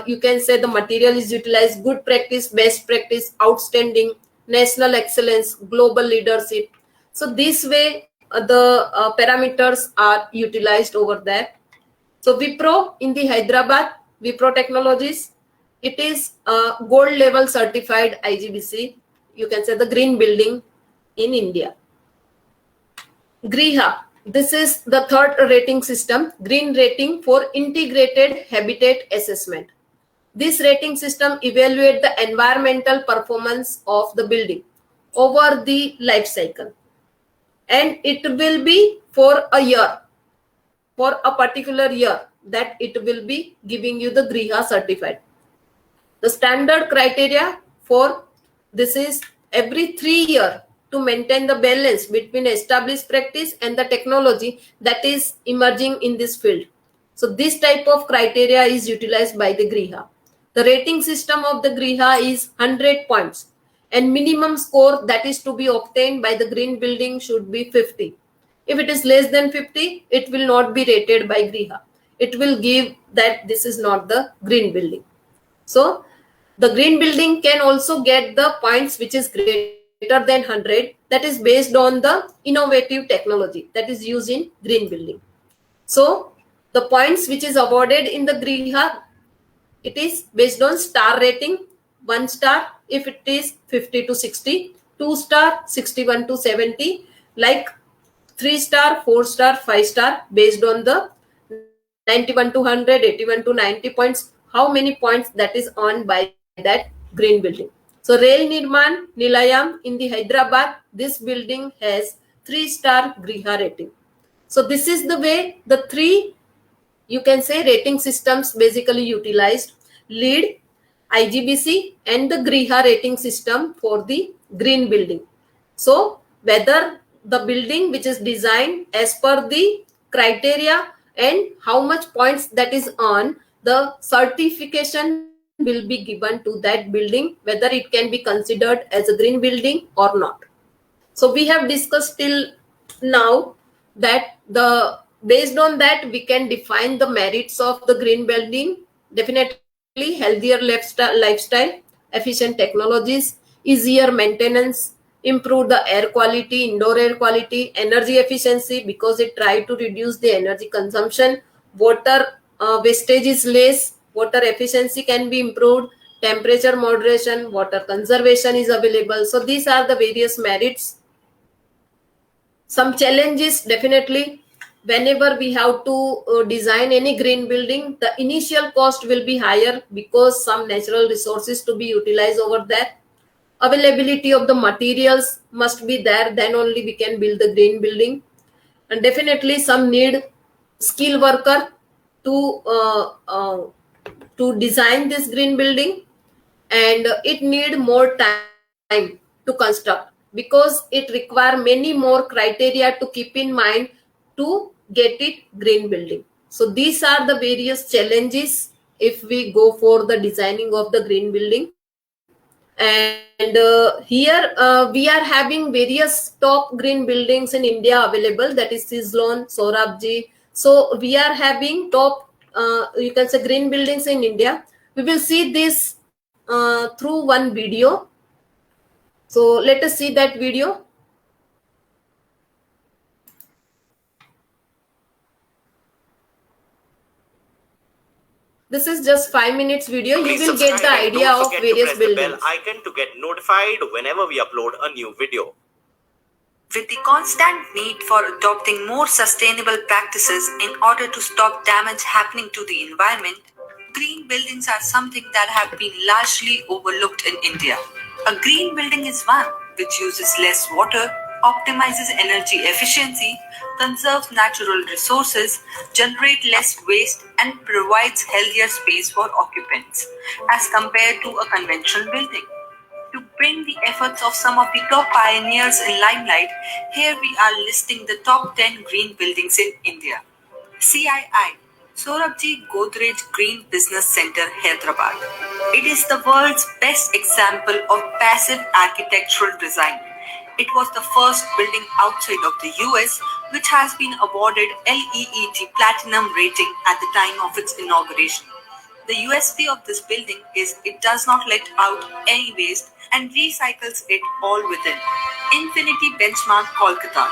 you can say the material is utilized, good practice, best practice, outstanding, national excellence, global leadership. So this way the parameters are utilized over there. So Wipro in the Hyderabad, Wipro Technologies, it is gold level certified IGBC. you can say the green building in India. GRIHA, this is the third rating system, green rating for integrated habitat assessment. This rating system evaluates the environmental performance of the building over the life cycle, and it will be for a year, for a particular year, that it will be giving you the GRIHA certified. The standard criteria for this is every 3 years to maintain the balance between established practice and the technology that is emerging in this field. So this type of criteria is utilized by the GRIHA. The rating system of the GRIHA is 100 points, and minimum score that is to be obtained by the green building should be 50. If it is less than 50, it will not be rated by GRIHA. It will give that this is not the green building. So the green building can also get the points which is greater than 100, that is based on the innovative technology that is used in green building. So the points which is awarded in the GRIHA, it is based on star rating. 1 star if it is 50 to 60, 2 star 61 to 70, like 3 star, 4 star, 5 star based on the 91 to 100, 81 to 90 points, how many points that is earned by that green building. So Rail Nirman Nilayam in the Hyderabad, this building has 3-star GRIHA rating. So this is the way the 3, you can say, rating systems basically utilized: LEED, IGBC and the GRIHA rating system for the green building. So whether the building which is designed as per the criteria and how much points that is earned, the certification will be given to that building, whether it can be considered as a green building or not. So we have discussed till now that based on that we can define the merits of the green building. Definitely healthier lifestyle, efficient technologies, easier maintenance, improve the air quality, indoor air quality, energy efficiency because it try to reduce the energy consumption, water wastage is less, water efficiency can be improved, temperature moderation, water conservation is available. So these are the various merits. Some challenges, definitely whenever we have to design any green building, the initial cost will be higher because some natural resources to be utilized over there. Availability of the materials must be there, then only we can build the green building. And definitely some need skilled worker to design this green building, and it need more time to construct because it require many more criteria to keep in mind to get it green building. So these are the various challenges if we go for the designing of the green building. And here we are having various top green buildings in India available, that is Sizzlon, Sorabji. So we are having top, you can say, green buildings in India. We will see this through one video. So let us see that video. This is just 5 minutes video. You will get the idea of various buildings. Don't forget to press the bell icon to get notified whenever we upload a new video. With the constant need for adopting more sustainable practices in order to stop damage happening to the environment, green buildings are something that have been largely overlooked in India. A green building is one which uses less water, optimizes energy efficiency, conserves natural resources, generates less waste, and provides healthier space for occupants as compared to a conventional building. To bring the efforts of some of the top pioneers in limelight, here we are listing the top 10 green buildings in India. CII, Sorabji Godrej Green Business Center, Hyderabad. It is the world's best example of passive architectural design. It was the first building outside of the US which has been awarded LEED Platinum rating at the time of its inauguration. The USP of this building is it does not let out any waste and recycles it all within. Infinity Benchmark, Kolkata.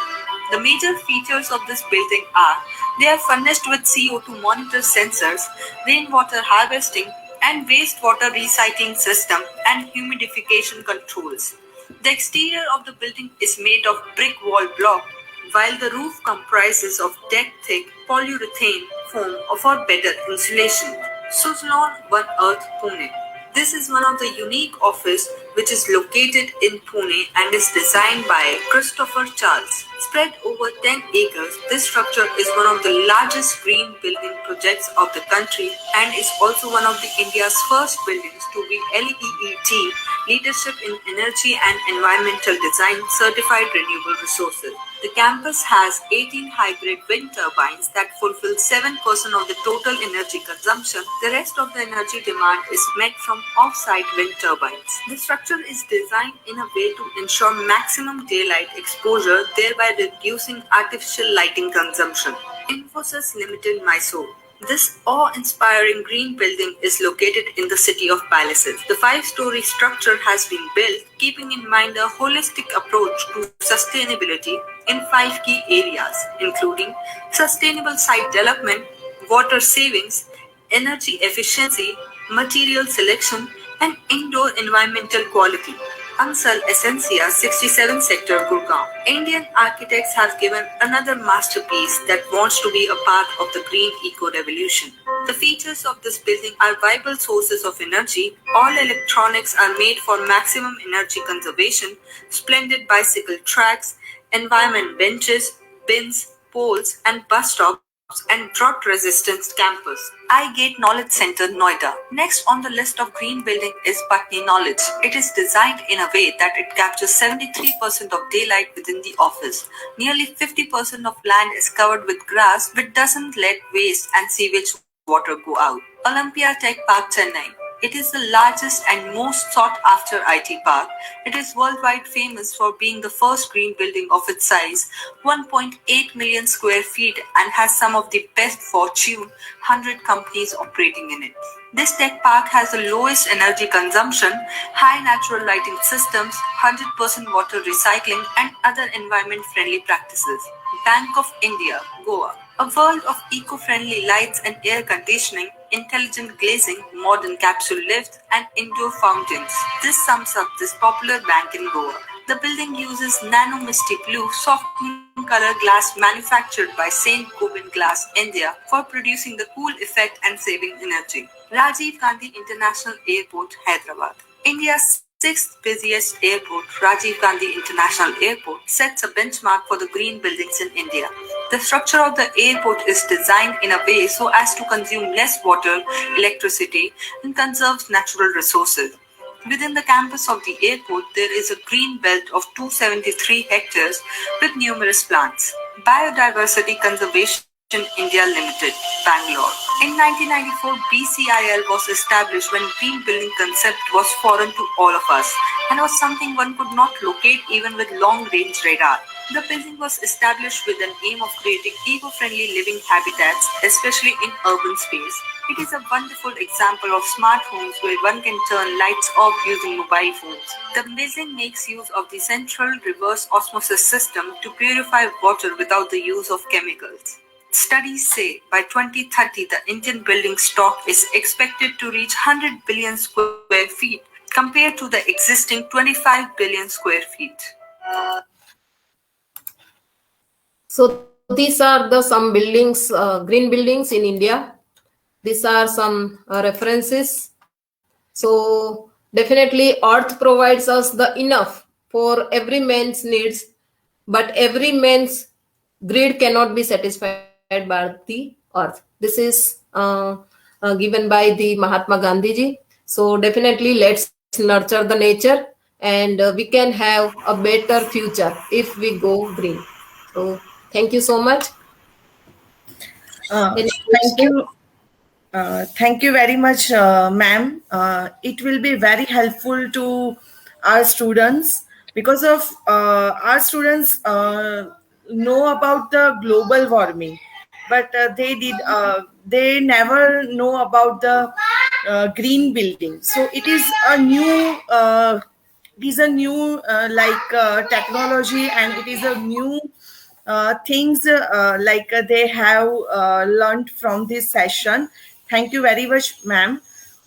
The major features of this building are they are furnished with CO2 monitor sensors, rainwater harvesting and wastewater recycling system and humidification controls. The exterior of the building is made of brick wall block, while the roof comprises of deck-thick polyurethane foam for better insulation. Suzlon One Earth, Pune. This is one of the unique office which is located in Pune and is designed by Christopher Charles. Spread over 10 acres, this structure is one of the largest green building projects of the country and is also one of the India's first buildings to be LEED Leadership in Energy and Environmental Design Certified Renewable Resources. The campus has 18 hybrid wind turbines that fulfill 7% of the total energy consumption. The rest of the energy demand is met from off-site wind turbines. The structure is designed in a way to ensure maximum daylight exposure, thereby reducing artificial lighting consumption. Infosys Limited, Mysore. This awe-inspiring green building is located in the city of Palaces. The 5-story structure has been built keeping in mind a holistic approach to sustainability in 5 key areas, including sustainable site development, water savings, energy efficiency, material selection, and indoor environmental quality. Ansal Essentia, 67 Sector, Gurgaon. Indian architects have given another masterpiece that wants to be a part of the green eco-revolution. The features of this building are viable sources of energy, all electronics are made for maximum energy conservation, splendid bicycle tracks, environment benches, bins, poles, and bus stops, and drought-resistant campus. iGate Knowledge Center, Noida. Next on the list of green building is Patni Knowledge. It is designed in a way that it captures 73% of daylight within the office. Nearly 50% of land is covered with grass, which doesn't let waste and sewage water go out. Olympia Tech Park, Chennai. It is the largest and most sought-after IT park. It is worldwide famous for being the first green building of its size, 1.8 million square feet, and has some of the best Fortune 100 companies operating in it. This tech park has the lowest energy consumption, high natural lighting systems, 100% water recycling, and other environment-friendly practices. Bank of India, Goa. A world of eco-friendly lights and air conditioning, intelligent glazing, modern capsule lifts, and indoor fountains. This sums up this popular bank in Goa. The building uses nano misty blue softening color glass manufactured by St. Gobind Glass, India, for producing the cool effect and saving energy. Rajiv Gandhi International Airport, Hyderabad. India's 6th busiest airport, Rajiv Gandhi International Airport, sets a benchmark for the green buildings in India. The structure of the airport is designed in a way so as to consume less water, electricity, and conserves natural resources. Within the campus of the airport, there is a green belt of 273 hectares with numerous plants. Biodiversity Conservation India Limited, Bangalore. In 1994, BCIL was established when green building concept was foreign to all of us and was something one could not locate even with long-range radar. The building was established with an aim of creating eco-friendly living habitats, especially in urban space. It is a wonderful example of smart homes where one can turn lights off using mobile phones. The building makes use of the central reverse osmosis system to purify water without the use of chemicals. Studies say by 2030, the Indian building stock is expected to reach 100 billion square feet compared to the existing 25 billion square feet. So these are the some buildings, green buildings in India. These are some references. So definitely earth provides us the enough for every man's needs, but every man's greed cannot be satisfied by the earth. This is given by the Mahatma Gandhi ji. So definitely let's nurture the nature and we can have a better future if we go green. So thank you so much. Any Thank question? you. Thank you very much, ma'am. It will be very helpful to our students because of our students know about the global warming, but they never know about the green building. So it is a new technology, and it is a new things they have learned from this session. Thank you very much, ma'am.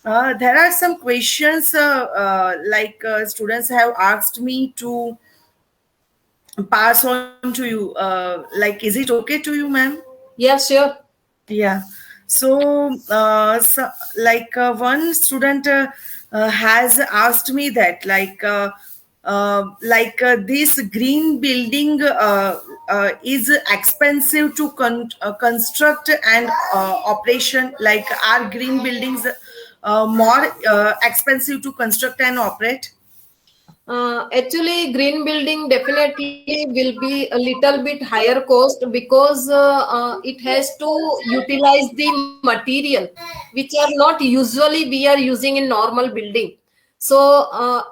There are some questions like students have asked me to pass on to you. Like, is it okay to you, ma'am? Yeah, sure. Yeah. So like one student has asked me that, this green building is expensive to construct and operation. Like, are green buildings more expensive to construct and operate? Actually, green building definitely will be a little bit higher cost because it has to utilize the material which are not usually we are using in normal building. So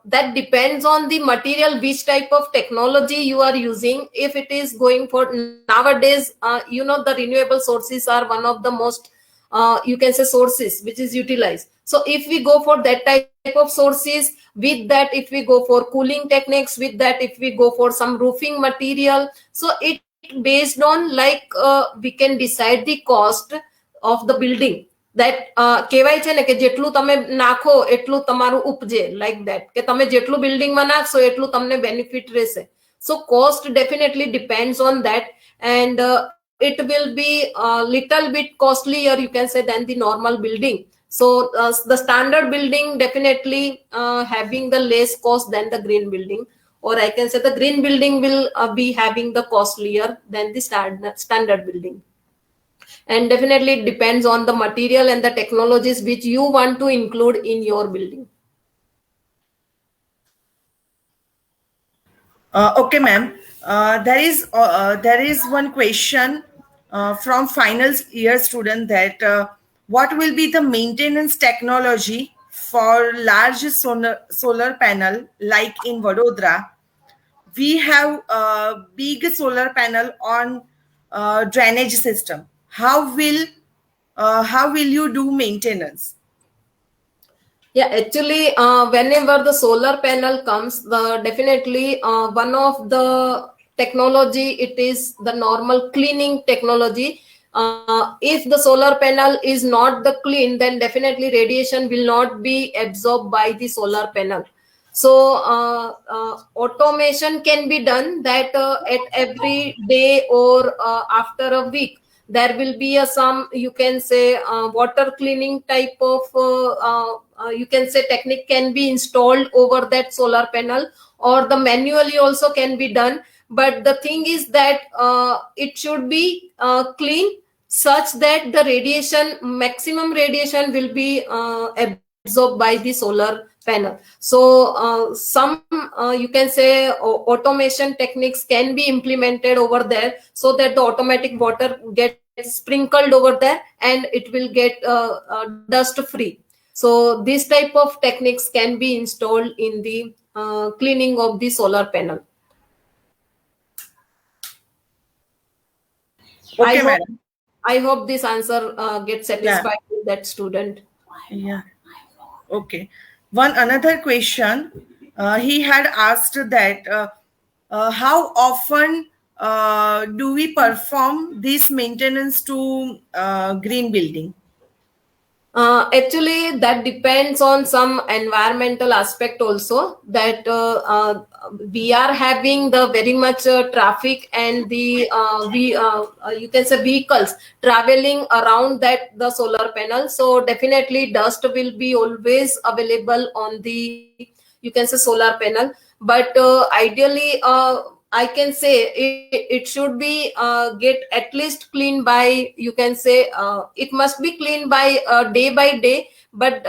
that depends on the material, which type of technology you are using. If it is going for nowadays, the renewable sources are one of the most you can say sources which is utilized. So if we go for that type of sources, with that if we go for cooling techniques, with that if we go for some roofing material, so it based on we can decide the cost of the building. That કહેવાય છે ને કે જેટલું તમે નાખો એટલું તમારું ઉપજે, like that કે તમે જેટલું બિલ્ડિંગમાં નાખશો એટલું તમને બેનિફિટ રહેશે. So cost definitely depends on that, and it will be a little bit costlier, you can say, than the normal building. So the standard building definitely having the less cost than the green building, or I can say the green building will be having the costlier than the standard building. And definitely it depends on the material and the technologies which you want to include in your building. Okay, ma'am. There is one question from final year student that what will be the maintenance technology for large solar panel like in Vadodara? We have a big solar panel on drainage system. How will you do maintenance? Yeah, actually, whenever the solar panel comes, the definitely one of the technology, it is the normal cleaning technology. If the solar panel is not the clean, then definitely radiation will not be absorbed by the solar panel. So automation can be done that at every day or after a week there will be some, you can say, water cleaning type of you can say technique can be installed over that solar panel, or the manually also can be done. But the thing is that it should be clean such that the maximum radiation will be absorbed by the solar panel. So some you can say automation techniques can be implemented over there, so that the automatic water gets sprinkled over there and it will get dust free. So this type of techniques can be installed in the cleaning of the solar panel. Okay, madam. I hope this answer gets satisfied with that student. Yeah. Okay. One another question, he had asked that how often do we perform this maintenance to green building? Actually, that depends on some environmental aspect also, that we are having the very much traffic and the you can say vehicles traveling around that the solar panel. So definitely dust will be always available on the, you can say, solar panel. But ideally I can say it should be get at least clean by, you can say, it must be clean by day by day. But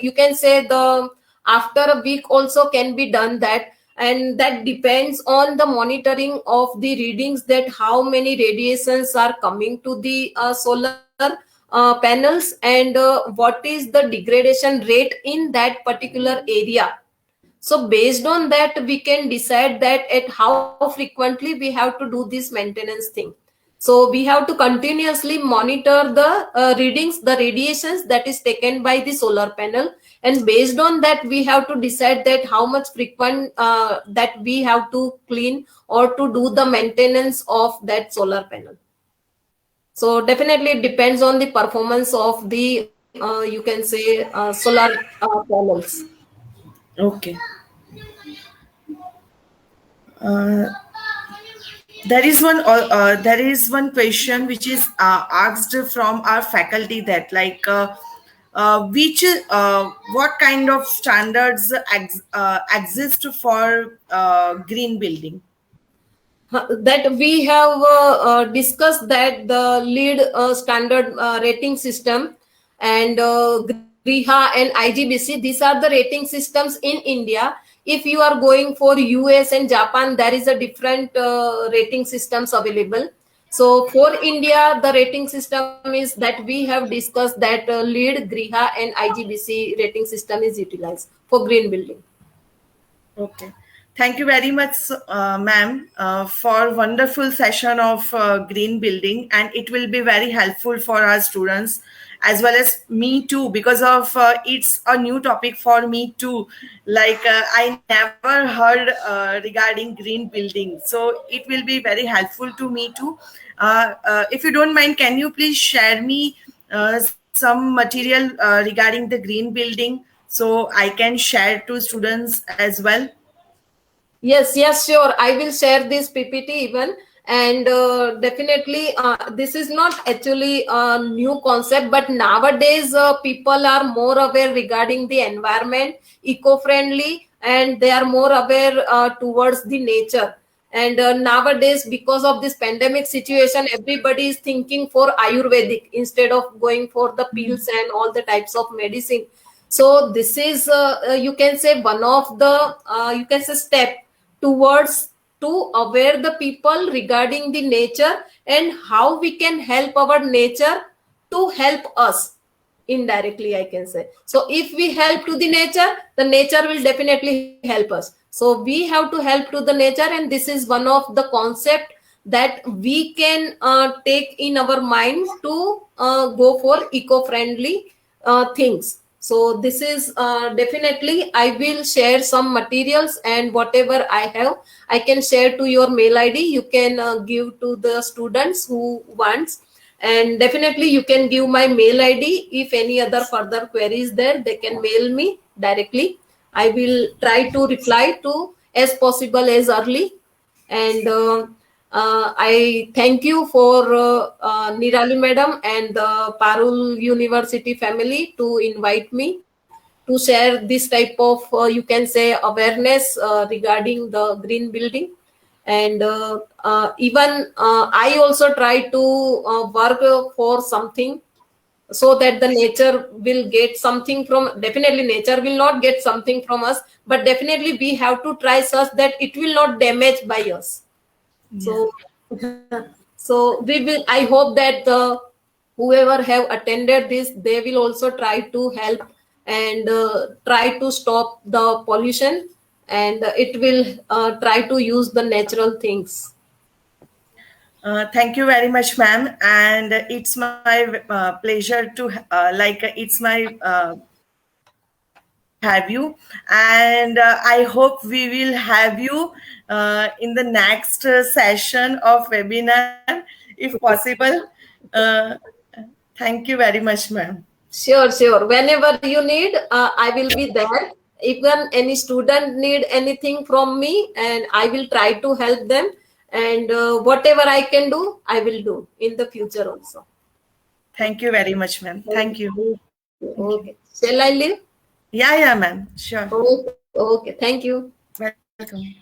you can say the after a week also can be done that, and that depends on the monitoring of the readings, that how many radiations are coming to the solar panels, and what is the degradation rate in that particular area. So based on that, we can decide that at how frequently we have to do this maintenance thing. So we have to continuously monitor the readings, the radiations that is taken by the solar panel, and based on that, we have to decide that how much frequent that we have to clean or to do the maintenance of that solar panel. So definitely it depends on the performance of the you can say solar panels. Okay. There is one question which is asked from our faculty, that which what kind of standards exist for green building? That we have discussed that the lead standard rating system and Griha and IGBC, these are the rating systems in India. If you are going for US and Japan, there is a different rating systems available. So for India, the rating system is that we have discussed that lead, Griha and IGBC rating system is utilized for green building. Okay. Thank you very much, ma'am, for wonderful session of green building, and it will be very helpful for our students as well as me too, because of it's a new topic for me too. I never heard regarding green building, so it will be very helpful to me too. If you don't mind, can you please share me some material regarding the green building so I can share to students as well? Yes, sure. I will share this PPT even. And definitely, this is not actually a new concept, but nowadays people are more aware regarding the environment, eco-friendly, and they are more aware towards the nature. And nowadays, because of this pandemic situation, everybody is thinking for Ayurvedic instead of going for the pills and all the types of medicine. So this is, you can say, one of the, you can say, step towards to aware the people regarding the nature and how we can help our nature to help us indirectly, I can say. So if we help to the nature will definitely help us. So we have to help to the nature, and this is one of the concept that we can take in our mind to go for eco-friendly things. So this is definitely, I will share some materials, and whatever I have, I can share to your mail ID. You can give to the students who wants, and definitely you can give my mail ID. If any other further queries there, they can mail me directly. I will try to reply to as possible as early. And I thank you for Nirali Madam and the Parul University family to invite me to share this type of, you can say, awareness regarding the green building. And even I also try to work for something so that the nature will get something from, definitely nature will not get something from us, but definitely we have to try such that it will not damage by us. So, so we will. I hope that the whoever have attended this, they will also try to help and try to stop the pollution, and it will try to use the natural things. Thank you very much, ma'am. And it's my pleasure to it's my have you, and I hope we will have you in the next session of webinar if possible. uh, Thank you very much, ma'am. Sure. Whenever you need, I will be there. Even any student need anything from me, and I will try to help them. And whatever I can do, I will do in the future also. Thank you very much, ma'am. Thank you. Okay. Shall I leave? Yeah, ma'am. Sure. Okay. Thank you. Welcome.